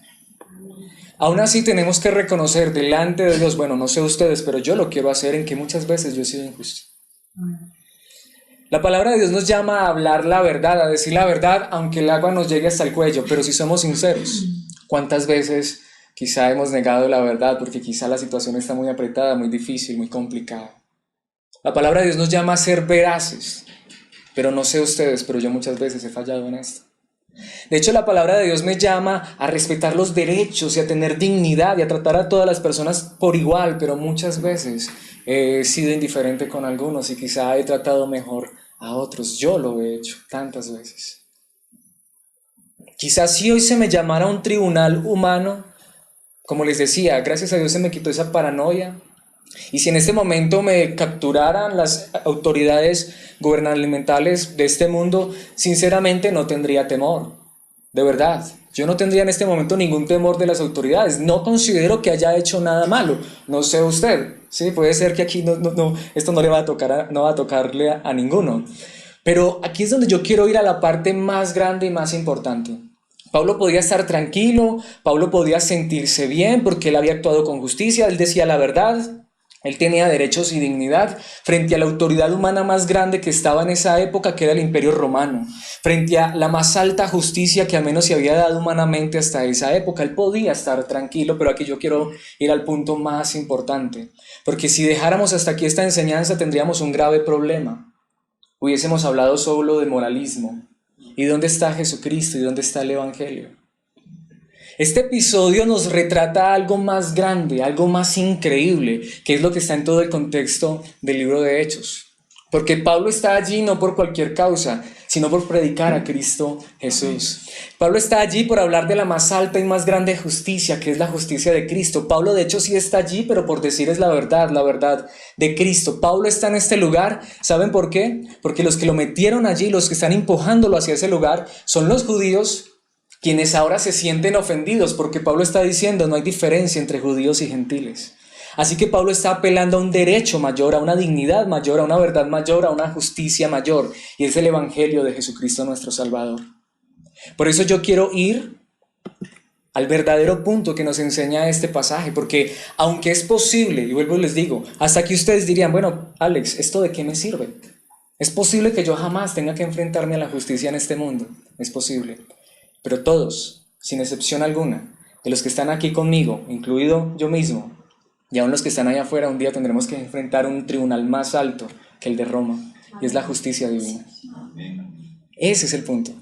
Aún así tenemos que reconocer delante de Dios, bueno, no sé ustedes, pero yo lo quiero hacer, en que muchas veces yo he sido injusto. La palabra de Dios nos llama a hablar la verdad, a decir la verdad, aunque el agua nos llegue hasta el cuello, pero si somos sinceros, ¿cuántas veces quizá hemos negado la verdad porque quizá la situación está muy apretada, muy difícil, muy complicada? La palabra de Dios nos llama a ser veraces, pero no sé ustedes, pero yo muchas veces he fallado en esto. De hecho, la palabra de Dios me llama a respetar los derechos y a tener dignidad y a tratar a todas las personas por igual, pero muchas veces he sido indiferente con algunos y quizá he tratado mejor a otros. Yo lo he hecho tantas veces. Quizás si hoy se me llamara a un tribunal humano, como les decía, gracias a Dios se me quitó esa paranoia. Y si en este momento me capturaran las autoridades gubernamentales de este mundo, sinceramente no tendría temor. De verdad, yo no tendría en este momento ningún temor de las autoridades. No considero que haya hecho nada malo. No sé usted, sí, puede ser que aquí esto no le va a tocar no va a tocarle a ninguno. Pero aquí es donde yo quiero ir a la parte más grande y más importante. Pablo podía estar tranquilo, Pablo podía sentirse bien porque él había actuado con justicia, él decía la verdad. Él tenía derechos y dignidad frente a la autoridad humana más grande que estaba en esa época, que era el Imperio Romano, frente a la más alta justicia que al menos se había dado humanamente hasta esa época. Él podía estar tranquilo, pero aquí yo quiero ir al punto más importante, porque si dejáramos hasta aquí esta enseñanza tendríamos un grave problema. Hubiésemos hablado solo de moralismo. ¿Y dónde está Jesucristo? ¿Y dónde está el Evangelio? Este episodio nos retrata algo más grande, algo más increíble, que es lo que está en todo el contexto del libro de Hechos. Porque Pablo está allí no por cualquier causa, sino por predicar a Cristo Jesús. Pablo está allí por hablar de la más alta y más grande justicia, que es la justicia de Cristo. Pablo de hecho sí está allí, pero por decir es la verdad de Cristo. Pablo está en este lugar, ¿saben por qué? Porque los que lo metieron allí, los que están empujándolo hacia ese lugar, son los judíos, quienes ahora se sienten ofendidos porque Pablo está diciendo no hay diferencia entre judíos y gentiles. Así que Pablo está apelando a un derecho mayor, a una dignidad mayor, a una verdad mayor, a una justicia mayor, y es el Evangelio de Jesucristo nuestro Salvador. Por eso yo quiero ir al verdadero punto que nos enseña este pasaje, porque aunque es posible, y vuelvo y les digo, hasta aquí ustedes dirían, bueno, Alex, ¿esto de qué me sirve? Es posible que yo jamás tenga que enfrentarme a la justicia en este mundo, es posible. Pero todos, sin excepción alguna, de los que están aquí conmigo, incluido yo mismo, y aún los que están allá afuera, un día tendremos que enfrentar un tribunal más alto que el de Roma, y es la justicia divina. Ese es el punto.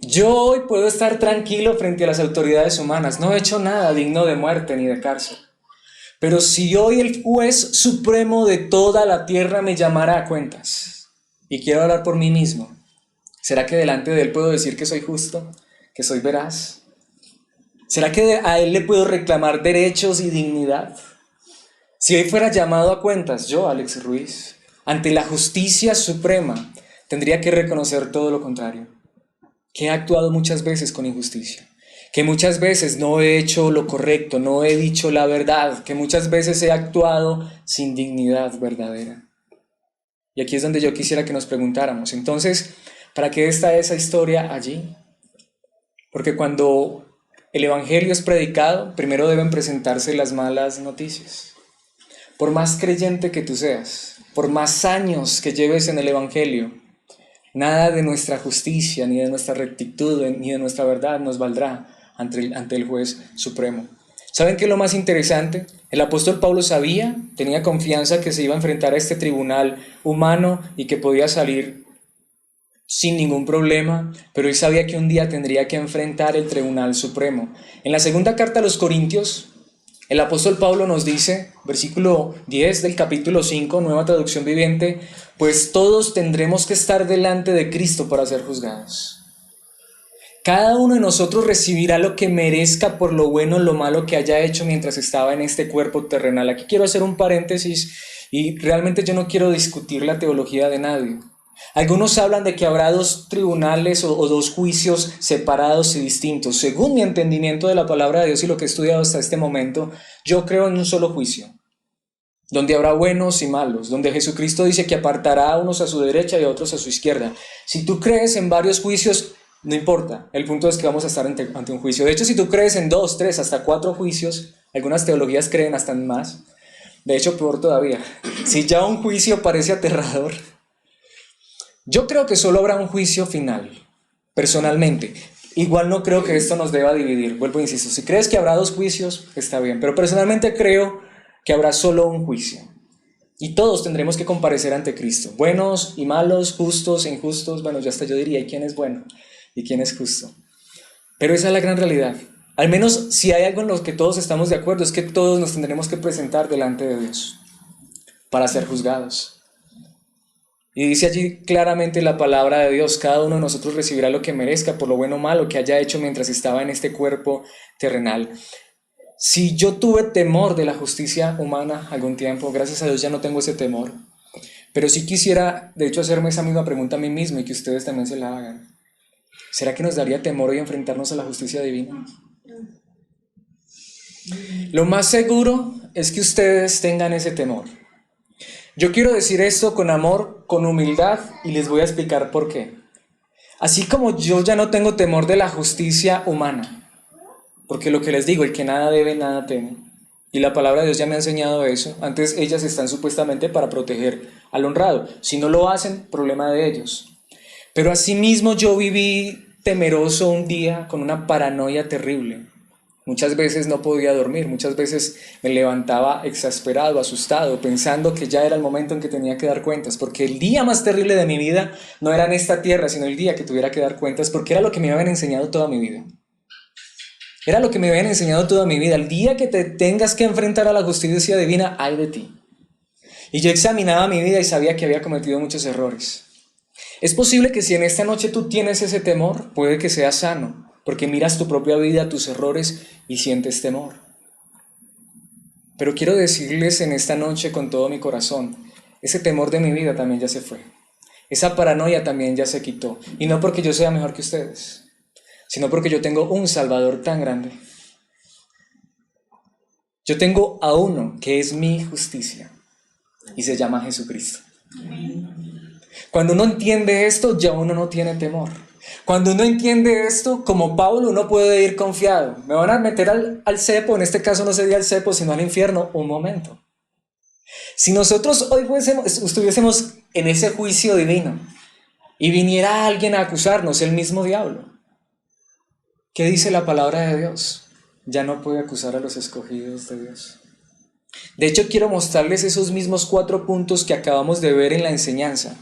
Yo hoy puedo estar tranquilo frente a las autoridades humanas, no he hecho nada digno de muerte ni de cárcel. Pero si hoy el juez supremo de toda la tierra me llamara a cuentas, y quiero hablar por mí mismo, ¿será que delante de Él puedo decir que soy justo, que soy veraz? ¿Será que a Él le puedo reclamar derechos y dignidad? Si hoy fuera llamado a cuentas, yo, Alex Ruiz, ante la justicia suprema, tendría que reconocer todo lo contrario, que he actuado muchas veces con injusticia, que muchas veces no he hecho lo correcto, no he dicho la verdad, que muchas veces he actuado sin dignidad verdadera. Y aquí es donde yo quisiera que nos preguntáramos, entonces, ¿para qué está esa historia allí? Porque cuando el Evangelio es predicado, primero deben presentarse las malas noticias. Por más creyente que tú seas, por más años que lleves en el Evangelio, nada de nuestra justicia, ni de nuestra rectitud, ni de nuestra verdad nos valdrá ante el juez supremo. ¿Saben qué es lo más interesante? El apóstol Pablo sabía, tenía confianza que se iba a enfrentar a este tribunal humano y que podía salir sin ningún problema, pero él sabía que un día tendría que enfrentar el tribunal supremo. En la segunda carta a los Corintios, el apóstol Pablo nos dice, versículo 10 del capítulo 5, nueva traducción viviente, pues todos tendremos que estar delante de Cristo para ser juzgados. Cada uno de nosotros recibirá lo que merezca por lo bueno o lo malo que haya hecho mientras estaba en este cuerpo terrenal. Aquí quiero hacer un paréntesis y realmente yo no quiero discutir la teología de nadie. Algunos hablan de que habrá dos tribunales o dos juicios separados y distintos. Según mi entendimiento de la palabra de Dios y lo que he estudiado hasta este momento, yo creo en un solo juicio, donde habrá buenos y malos, donde Jesucristo dice que apartará a unos a su derecha y a otros a su izquierda. Si tú crees en varios juicios, no importa, el punto es que vamos a estar ante un juicio. De hecho, si tú crees en 2, 3, hasta 4 juicios, algunas teologías creen hasta en más, de hecho peor todavía, si ya un juicio parece aterrador, yo creo que solo habrá un juicio final, personalmente. Igual no creo que esto nos deba dividir, vuelvo e insisto, si crees que habrá 2 juicios, está bien, pero personalmente creo que habrá solo un juicio. Y todos tendremos que comparecer ante Cristo, buenos y malos, justos e injustos, bueno, ya hasta yo diría, ¿y quién es bueno? ¿Y quién es justo? Pero esa es la gran realidad. Al menos si hay algo en lo que todos estamos de acuerdo, es que todos nos tendremos que presentar delante de Dios para ser juzgados. Y dice allí claramente la palabra de Dios, cada uno de nosotros recibirá lo que merezca por lo bueno o malo que haya hecho mientras estaba en este cuerpo terrenal. Si yo tuve temor de la justicia humana algún tiempo, gracias a Dios ya no tengo ese temor. Pero sí quisiera, de hecho, hacerme esa misma pregunta a mí mismo y que ustedes también se la hagan. ¿Será que nos daría temor hoy enfrentarnos a la justicia divina? Lo más seguro es que ustedes tengan ese temor. Yo quiero decir esto con amor, con humildad, y les voy a explicar por qué. Así como yo ya no tengo temor de la justicia humana, porque lo que les digo, el que nada debe, nada teme. Y la palabra de Dios ya me ha enseñado eso. Antes ellas están supuestamente para proteger al honrado. Si no lo hacen, problema de ellos. Pero asimismo yo viví temeroso un día con una paranoia terrible. Muchas veces no podía dormir, muchas veces me levantaba exasperado, asustado, pensando que ya era el momento en que tenía que dar cuentas, porque el día más terrible de mi vida no era en esta tierra, sino el día que tuviera que dar cuentas, porque era lo que me habían enseñado toda mi vida. Era lo que me habían enseñado toda mi vida. El día que te tengas que enfrentar a la justicia divina, ay de ti. Y yo examinaba mi vida y sabía que había cometido muchos errores. Es posible que si en esta noche tú tienes ese temor, puede que sea sano, porque miras tu propia vida, tus errores y sientes temor. Pero quiero decirles en esta noche con todo mi corazón, ese temor de mi vida también ya se fue. Esa paranoia también ya se quitó. Y no porque yo sea mejor que ustedes, sino porque yo tengo un Salvador tan grande. Yo tengo a uno que es mi justicia y se llama Jesucristo. Cuando uno entiende esto, ya uno no tiene temor. Cuando uno entiende esto, como Pablo, uno puede ir confiado. Me van a meter al cepo, en este caso no sería el cepo, sino al infierno, un momento. Si nosotros hoy estuviésemos en ese juicio divino y viniera alguien a acusarnos, el mismo diablo, ¿qué dice la palabra de Dios? Ya no puede acusar a los escogidos de Dios. De hecho, quiero mostrarles esos mismos 4 puntos que acabamos de ver en la enseñanza.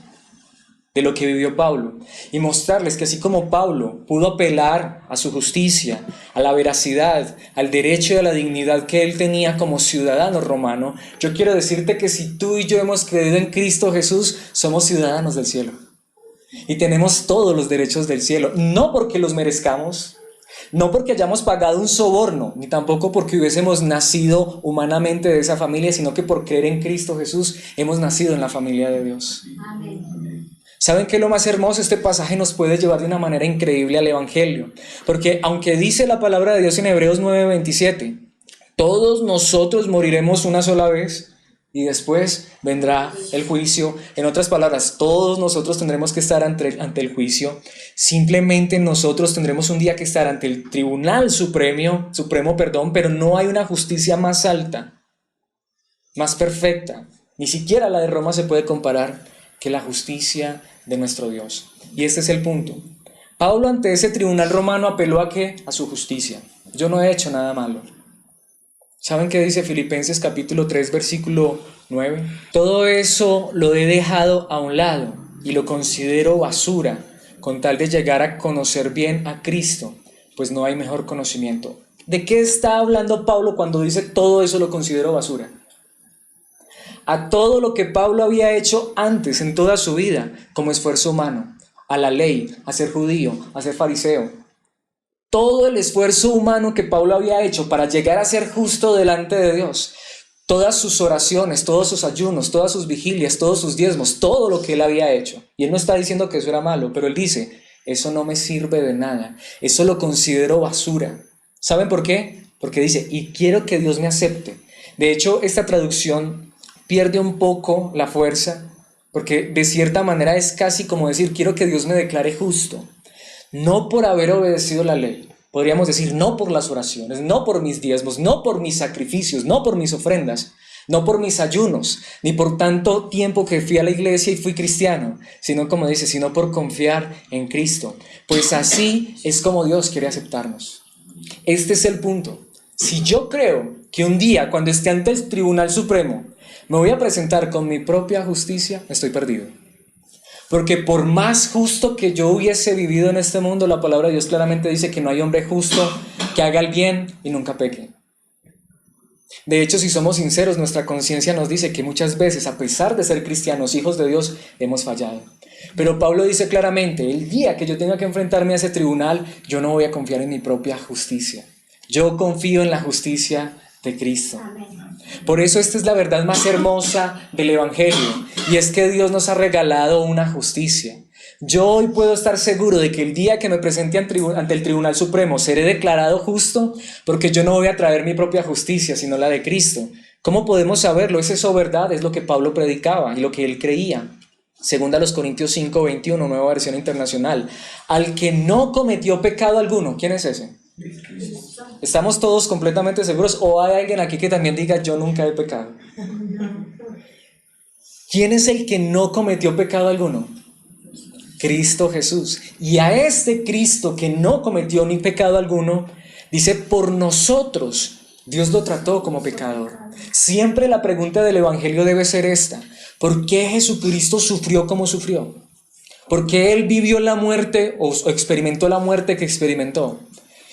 de lo que vivió Pablo y mostrarles que así como Pablo pudo apelar a su justicia, a la veracidad, al derecho y a la dignidad que él tenía como ciudadano romano, yo quiero decirte que si tú y yo hemos creído en Cristo Jesús, somos ciudadanos del cielo y tenemos todos los derechos del cielo, no porque los merezcamos, no porque hayamos pagado un soborno, ni tampoco porque hubiésemos nacido humanamente de esa familia, sino que por creer en Cristo Jesús hemos nacido en la familia de Dios. Amén. ¿Saben qué es lo más hermoso? Este pasaje nos puede llevar de una manera increíble al Evangelio. Porque aunque dice la palabra de Dios en Hebreos 9:27, todos nosotros moriremos una sola vez y después vendrá el juicio. En otras palabras, todos nosotros tendremos que estar ante el juicio. Simplemente nosotros tendremos un día que estar ante el Tribunal Supremo, pero no hay una justicia más alta, más perfecta. Ni siquiera la de Roma se puede comparar que la justicia de nuestro Dios. Y este es el punto. Pablo ante ese tribunal romano apeló ¿a qué? A su justicia. Yo no he hecho nada malo. ¿Saben qué dice Filipenses capítulo 3 versículo 9? Todo eso lo he dejado a un lado y lo considero basura con tal de llegar a conocer bien a Cristo, pues no hay mejor conocimiento. ¿De qué está hablando Pablo cuando dice todo eso lo considero basura? A todo lo que Pablo había hecho antes en toda su vida como esfuerzo humano, a la ley, a ser judío, a ser fariseo. Todo el esfuerzo humano que Pablo había hecho para llegar a ser justo delante de Dios, todas sus oraciones, todos sus ayunos, todas sus vigilias, todos sus diezmos, todo lo que él había hecho. Y él no está diciendo que eso era malo, pero él dice, eso no me sirve de nada, eso lo considero basura. ¿Saben por qué? Porque dice, y quiero que Dios me acepte. De hecho, esta traducción pierde un poco la fuerza, porque de cierta manera es casi como decir, quiero que Dios me declare justo, no por haber obedecido la ley, podríamos decir, no por las oraciones, no por mis diezmos, no por mis sacrificios, no por mis ofrendas, no por mis ayunos, ni por tanto tiempo que fui a la iglesia y fui cristiano, sino como dice, sino por confiar en Cristo, pues así es como Dios quiere aceptarnos. Este es el punto. Si yo creo que un día, cuando esté ante el Tribunal Supremo, me voy a presentar con mi propia justicia, estoy perdido. Porque por más justo que yo hubiese vivido en este mundo, la palabra de Dios claramente dice que no hay hombre justo que haga el bien y nunca peque. De hecho, si somos sinceros, nuestra conciencia nos dice que muchas veces, a pesar de ser cristianos, hijos de Dios, hemos fallado. Pero Pablo dice claramente, el día que yo tenga que enfrentarme a ese tribunal, yo no voy a confiar en mi propia justicia. Yo confío en la justicia de Cristo. Por eso esta es la verdad más hermosa del Evangelio, y es que Dios nos ha regalado una justicia. Yo hoy puedo estar seguro de que el día que me presente ante el Tribunal Supremo seré declarado justo, porque yo no voy a traer mi propia justicia, sino la de Cristo. ¿Cómo podemos saberlo? Es eso verdad, es lo que Pablo predicaba y lo que él creía. Segunda a los Corintios 5:21, nueva versión internacional. Al que no cometió pecado alguno, ¿quién es ese? ¿Estamos todos completamente seguros o hay alguien aquí que también diga yo nunca he pecado? ¿Quién es el que no cometió pecado alguno? Cristo Jesús. Y a este Cristo que no cometió ni pecado alguno, dice por nosotros, Dios lo trató como pecador. Siempre la pregunta del Evangelio debe ser esta: ¿por qué Jesucristo sufrió como sufrió? ¿Por qué Él vivió la muerte o experimentó la muerte que experimentó?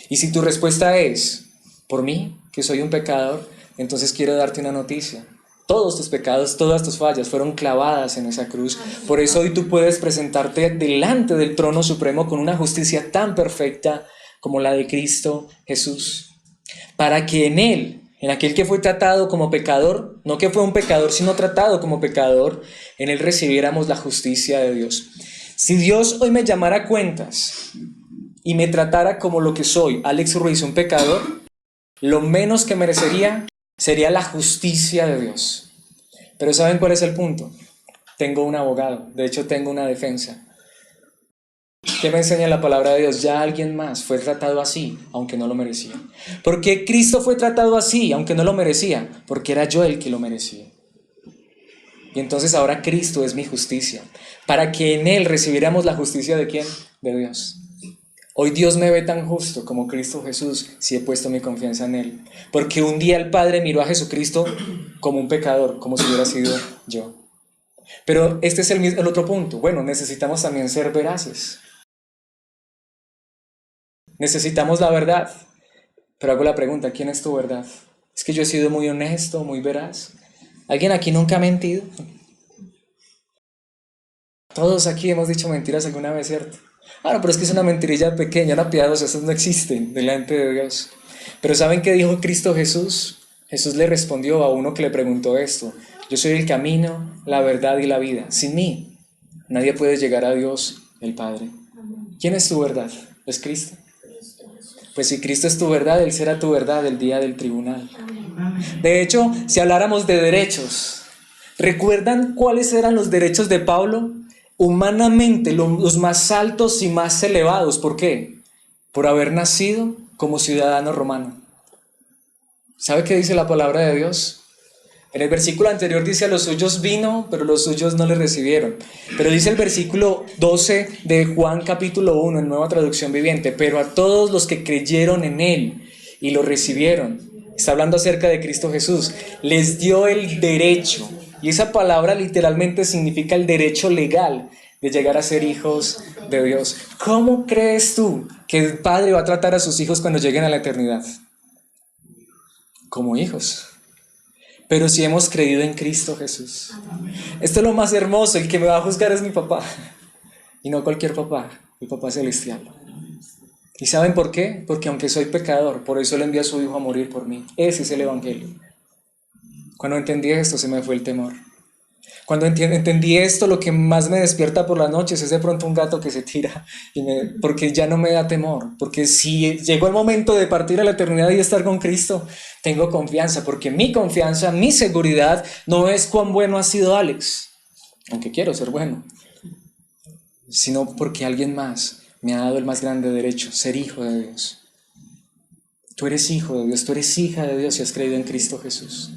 Y si tu respuesta es, por mí, que soy un pecador, entonces quiero darte una noticia. Todos tus pecados, todas tus fallas fueron clavadas en esa cruz. Por eso hoy tú puedes presentarte delante del trono supremo con una justicia tan perfecta como la de Cristo Jesús. Para que en Él, en aquel que fue tratado como pecador, no que fue un pecador, sino tratado como pecador, en Él recibiéramos la justicia de Dios. Si Dios hoy me llamara a cuentas y me tratara como lo que soy, Alex Ruiz, un pecador, lo menos que merecería sería la justicia de Dios. Pero ¿saben cuál es el punto? Tengo un abogado, de hecho tengo una defensa. ¿Qué me enseña la palabra de Dios? Ya alguien más fue tratado así, aunque no lo merecía. ¿Por qué Cristo fue tratado así, aunque no lo merecía? Porque era yo el que lo merecía. Y entonces ahora Cristo es mi justicia, para que en Él recibiéramos la justicia ¿de quién? De Dios. Hoy Dios me ve tan justo como Cristo Jesús si he puesto mi confianza en Él. Porque un día el Padre miró a Jesucristo como un pecador, como si hubiera sido yo. Pero este es el otro punto. Bueno, necesitamos también ser veraces. Necesitamos la verdad. Pero hago la pregunta, ¿quién es tu verdad? Es que yo he sido muy honesto, muy veraz. ¿Alguien aquí nunca ha mentido? Todos aquí hemos dicho mentiras alguna vez, ¿cierto? Ah, no, pero es que es una mentirilla pequeña, una piadosa, esas no existen delante de Dios. Pero ¿saben qué dijo Cristo Jesús? Jesús le respondió a uno que le preguntó esto: yo soy el camino, la verdad y la vida. Sin mí, nadie puede llegar a Dios, el Padre. ¿Quién es tu verdad? ¿Es Cristo? Pues si Cristo es tu verdad, Él será tu verdad el día del tribunal. De hecho, si habláramos de derechos, ¿recuerdan cuáles eran los derechos de Pablo? Humanamente, los más altos y más elevados. ¿Por qué? Por haber nacido como ciudadano romano. ¿Sabe qué dice la palabra de Dios? En el versículo anterior dice: a los suyos vino, pero los suyos no le recibieron. Pero dice el versículo 12 de Juan capítulo 1, en Nueva Traducción Viviente: pero a todos los que creyeron en Él y lo recibieron. Está hablando acerca de Cristo Jesús. Les dio el derecho. Y esa palabra literalmente significa el derecho legal de llegar a ser hijos de Dios. ¿Cómo crees tú que el Padre va a tratar a sus hijos cuando lleguen a la eternidad? Como hijos. Pero si hemos creído en Cristo Jesús. Esto es lo más hermoso. El que me va a juzgar es mi papá. Y no cualquier papá, el papá celestial. ¿Y saben por qué? Porque aunque soy pecador, por eso Él envió a su Hijo a morir por mí. Ese es el Evangelio. Cuando entendí esto, se me fue el temor. Cuando entendí esto, lo que más me despierta por las noches es de pronto un gato que se tira, porque ya no me da temor, porque si llegó el momento de partir a la eternidad y estar con Cristo, tengo confianza, porque mi confianza, mi seguridad no es cuán bueno ha sido Alex, aunque quiero ser bueno, sino porque alguien más me ha dado el más grande derecho: ser hijo de Dios. Tú eres hijo de Dios, tú eres hija de Dios si has creído en Cristo Jesús.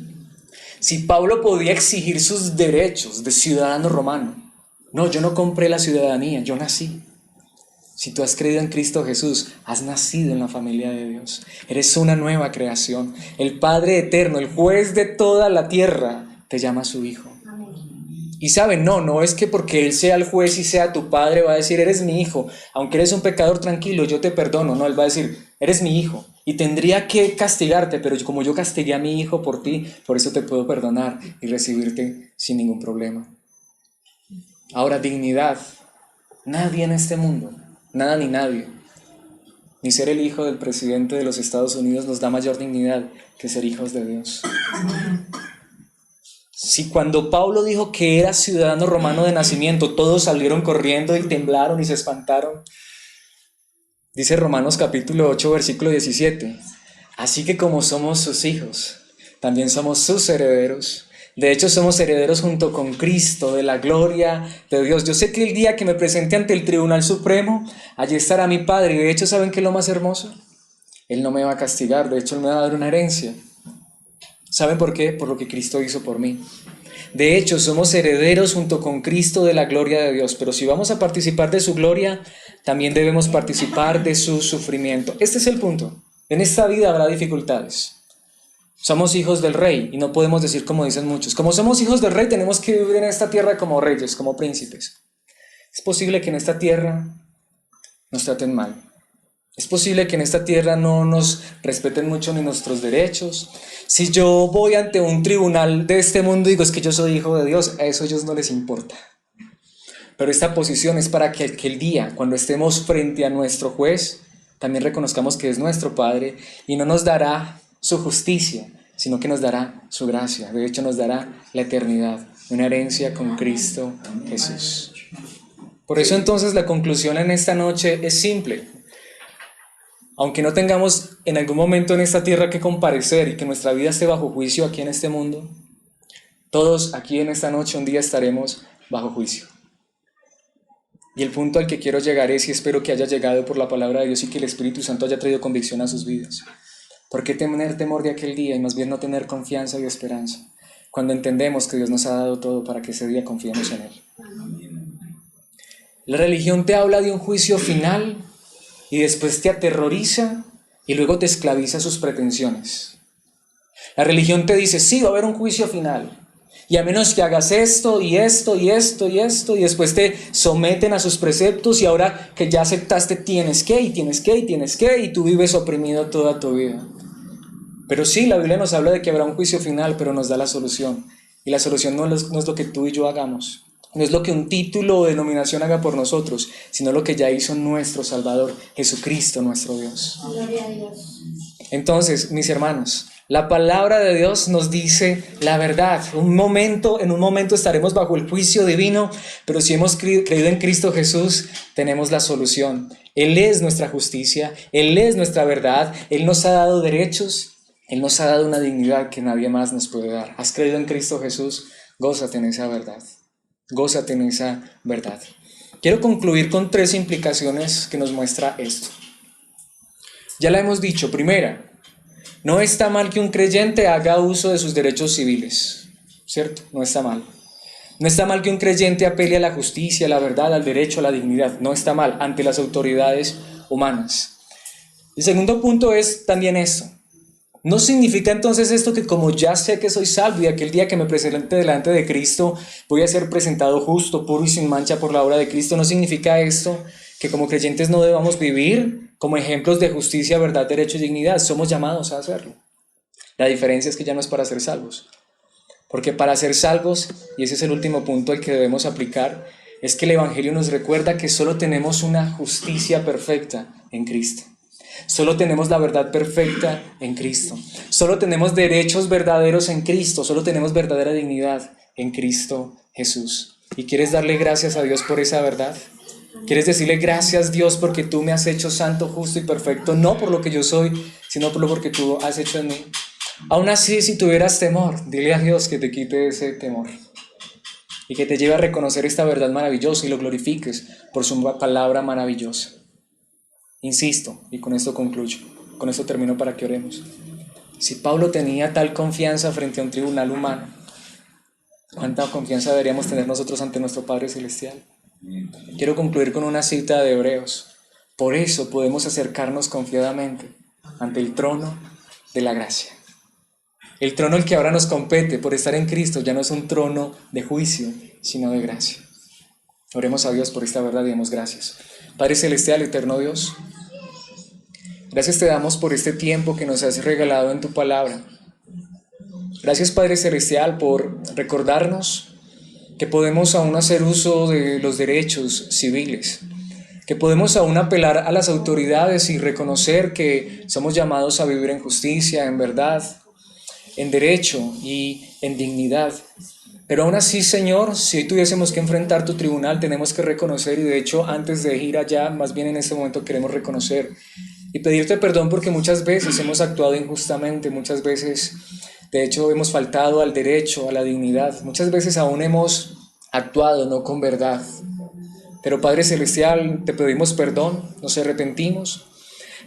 Si Pablo podía exigir sus derechos de ciudadano romano, no, yo no compré la ciudadanía, yo nací. Si tú has creído en Cristo Jesús, has nacido en la familia de Dios. Eres una nueva creación. El Padre eterno, el juez de toda la tierra, te llama su hijo. Y saben, no es que porque Él sea el juez y sea tu padre va a decir: eres mi hijo, aunque eres un pecador, tranquilo, yo te perdono. No, Él va a decir: eres mi hijo y tendría que castigarte, pero como yo castigué a mi hijo por ti, por eso te puedo perdonar y recibirte sin ningún problema. Ahora, dignidad. Nadie en este mundo, nada ni nadie, ni ser el hijo del presidente de los Estados Unidos nos da mayor dignidad que ser hijos de Dios. Si cuando Pablo dijo que era ciudadano romano de nacimiento, todos salieron corriendo y temblaron y se espantaron, dice Romanos capítulo 8, versículo 17: así que como somos sus hijos, también somos sus herederos. De hecho, somos herederos junto con Cristo de la gloria de Dios. Yo sé que el día que me presente ante el Tribunal Supremo, allí estará mi Padre. Y de hecho, ¿saben qué es lo más hermoso? Él no me va a castigar, de hecho Él me va a dar una herencia. ¿Saben por qué? Por lo que Cristo hizo por mí. De hecho, somos herederos junto con Cristo de la gloria de Dios. Pero si vamos a participar de su gloria, también debemos participar de su sufrimiento. Este es el punto. En esta vida habrá dificultades. Somos hijos del rey y no podemos decir como dicen muchos: como somos hijos del rey, tenemos que vivir en esta tierra como reyes, como príncipes. Es posible que en esta tierra nos traten mal. Es posible que en esta tierra no nos respeten mucho ni nuestros derechos. Si yo voy ante un tribunal de este mundo y digo: es que yo soy hijo de Dios, a eso a ellos no les importa. Pero esta posición es para que aquel día, cuando estemos frente a nuestro juez, también reconozcamos que es nuestro Padre y no nos dará su justicia, sino que nos dará su gracia. De hecho, nos dará la eternidad, una herencia con Cristo Jesús. Por eso entonces la conclusión en esta noche es simple. Aunque no tengamos en algún momento en esta tierra que comparecer y que nuestra vida esté bajo juicio aquí en este mundo, todos aquí en esta noche un día estaremos bajo juicio. Y el punto al que quiero llegar es, y espero que haya llegado por la palabra de Dios y que el Espíritu Santo haya traído convicción a sus vidas. ¿Por qué tener temor de aquel día y más bien no tener confianza y esperanza? Cuando entendemos que Dios nos ha dado todo para que ese día confiemos en Él. La religión te habla de un juicio final y después te aterroriza y luego te esclaviza sus pretensiones. La religión te dice: sí, va a haber un juicio final. Y a menos que hagas esto y esto y esto y esto, y después te someten a sus preceptos, y ahora que ya aceptaste tienes que y tienes que y tienes que, y tú vives oprimido toda tu vida. Pero sí, la Biblia nos habla de que habrá un juicio final, pero nos da la solución. Y la solución no es lo que tú y yo hagamos, no es lo que un título o denominación haga por nosotros, sino lo que ya hizo nuestro Salvador, Jesucristo nuestro Dios. Gloria a Dios. Entonces, mis hermanos, la palabra de Dios nos dice la verdad. En un momento estaremos bajo el juicio divino, pero si hemos creído en Cristo Jesús, tenemos la solución. Él es nuestra justicia, Él es nuestra verdad, Él nos ha dado derechos, Él nos ha dado una dignidad que nadie más nos puede dar. ¿Has creído en Cristo Jesús? Gózate en esa verdad. Gózate en esa verdad. Quiero concluir con 3 implicaciones que nos muestra esto. Ya la hemos dicho. Primera, no está mal que un creyente haga uso de sus derechos civiles, ¿cierto? No está mal. No está mal que un creyente apele a la justicia, a la verdad, al derecho, a la dignidad. No está mal ante las autoridades humanas. El segundo punto es también esto. No significa entonces esto que como ya sé que soy salvo y aquel día que me presente delante de Cristo voy a ser presentado justo, puro y sin mancha por la obra de Cristo. No significa esto que como creyentes no debamos vivir como ejemplos de justicia, verdad, derecho y dignidad. Somos llamados a hacerlo. La diferencia es que ya no es para ser salvos. Porque para ser salvos, y ese es el último punto al que debemos aplicar, es que el Evangelio nos recuerda que solo tenemos una justicia perfecta en Cristo. Solo tenemos la verdad perfecta en Cristo. Solo tenemos derechos verdaderos en Cristo. Solo tenemos verdadera dignidad en Cristo Jesús. ¿Y quieres darle gracias a Dios por esa verdad? ¿Quieres decirle gracias, Dios, porque tú me has hecho santo, justo y perfecto? No por lo que yo soy, sino por lo que tú has hecho en mí. Aún así, si tuvieras temor, dile a Dios que te quite ese temor y que te lleve a reconocer esta verdad maravillosa y lo glorifiques por su palabra maravillosa. Insisto, y con esto concluyo, con esto termino para que oremos. Si Pablo tenía tal confianza frente a un tribunal humano, ¿cuánta confianza deberíamos tener nosotros ante nuestro Padre Celestial? Quiero concluir con una cita de Hebreos. Por eso podemos acercarnos confiadamente ante el trono de la gracia. El trono al que ahora nos compete por estar en Cristo ya no es un trono de juicio, sino de gracia. Oremos a Dios por esta verdad y demos gracias. Padre Celestial, eterno Dios, gracias te damos por este tiempo que nos has regalado en tu palabra. Gracias, Padre Celestial, por recordarnos que podemos aún hacer uso de los derechos civiles, que podemos aún apelar a las autoridades y reconocer que somos llamados a vivir en justicia, en verdad, en derecho y en dignidad. Pero aún así, Señor, si hoy tuviésemos que enfrentar tu tribunal, tenemos que reconocer, y de hecho antes de ir allá, más bien en este momento queremos reconocer y pedirte perdón porque muchas veces hemos actuado injustamente, muchas veces de hecho hemos faltado al derecho, a la dignidad, muchas veces aún hemos actuado no con verdad. Pero Padre Celestial, te pedimos perdón, nos arrepentimos,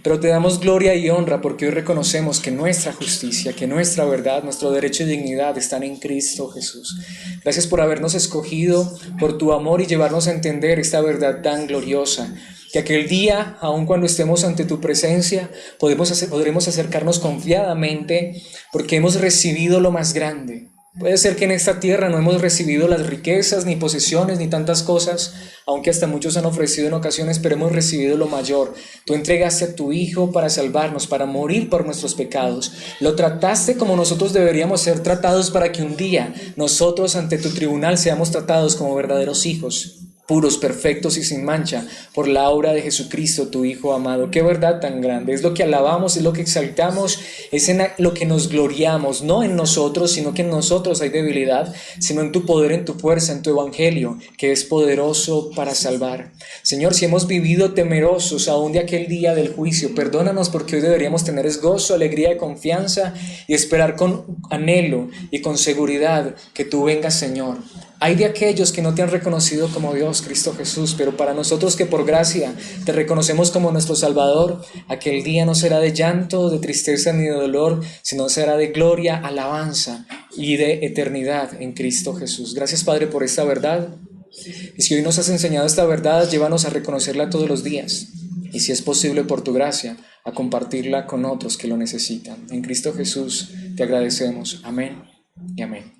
pero te damos gloria y honra porque hoy reconocemos que nuestra justicia, que nuestra verdad, nuestro derecho y dignidad están en Cristo Jesús. Gracias por habernos escogido, por tu amor y llevarnos a entender esta verdad tan gloriosa, que aquel día, aun cuando estemos ante tu presencia, podremos acercarnos confiadamente porque hemos recibido lo más grande. Puede ser que en esta tierra no hemos recibido las riquezas, ni posesiones, ni tantas cosas, aunque hasta muchos han ofrecido en ocasiones, pero hemos recibido lo mayor. Tú entregaste a tu Hijo para salvarnos, para morir por nuestros pecados. Lo trataste como nosotros deberíamos ser tratados para que un día nosotros ante tu tribunal seamos tratados como verdaderos hijos, puros, perfectos y sin mancha, por la obra de Jesucristo, tu Hijo amado. Qué verdad tan grande. Es lo que alabamos, es lo que exaltamos, es en lo que nos gloriamos, no en nosotros, sino que en nosotros hay debilidad, sino en tu poder, en tu fuerza, en tu evangelio, que es poderoso para salvar. Señor, si hemos vivido temerosos aún de aquel día del juicio, perdónanos porque hoy deberíamos tener es gozo, alegría y confianza y esperar con anhelo y con seguridad que tú vengas, Señor. Hay de aquellos que no te han reconocido como Dios, Cristo Jesús, pero para nosotros que por gracia te reconocemos como nuestro Salvador, aquel día no será de llanto, de tristeza ni de dolor, sino será de gloria, alabanza y de eternidad en Cristo Jesús. Gracias, Padre, por esta verdad. Y si hoy nos has enseñado esta verdad, llévanos a reconocerla todos los días. Y si es posible por tu gracia, a compartirla con otros que lo necesitan. En Cristo Jesús te agradecemos. Amén y amén.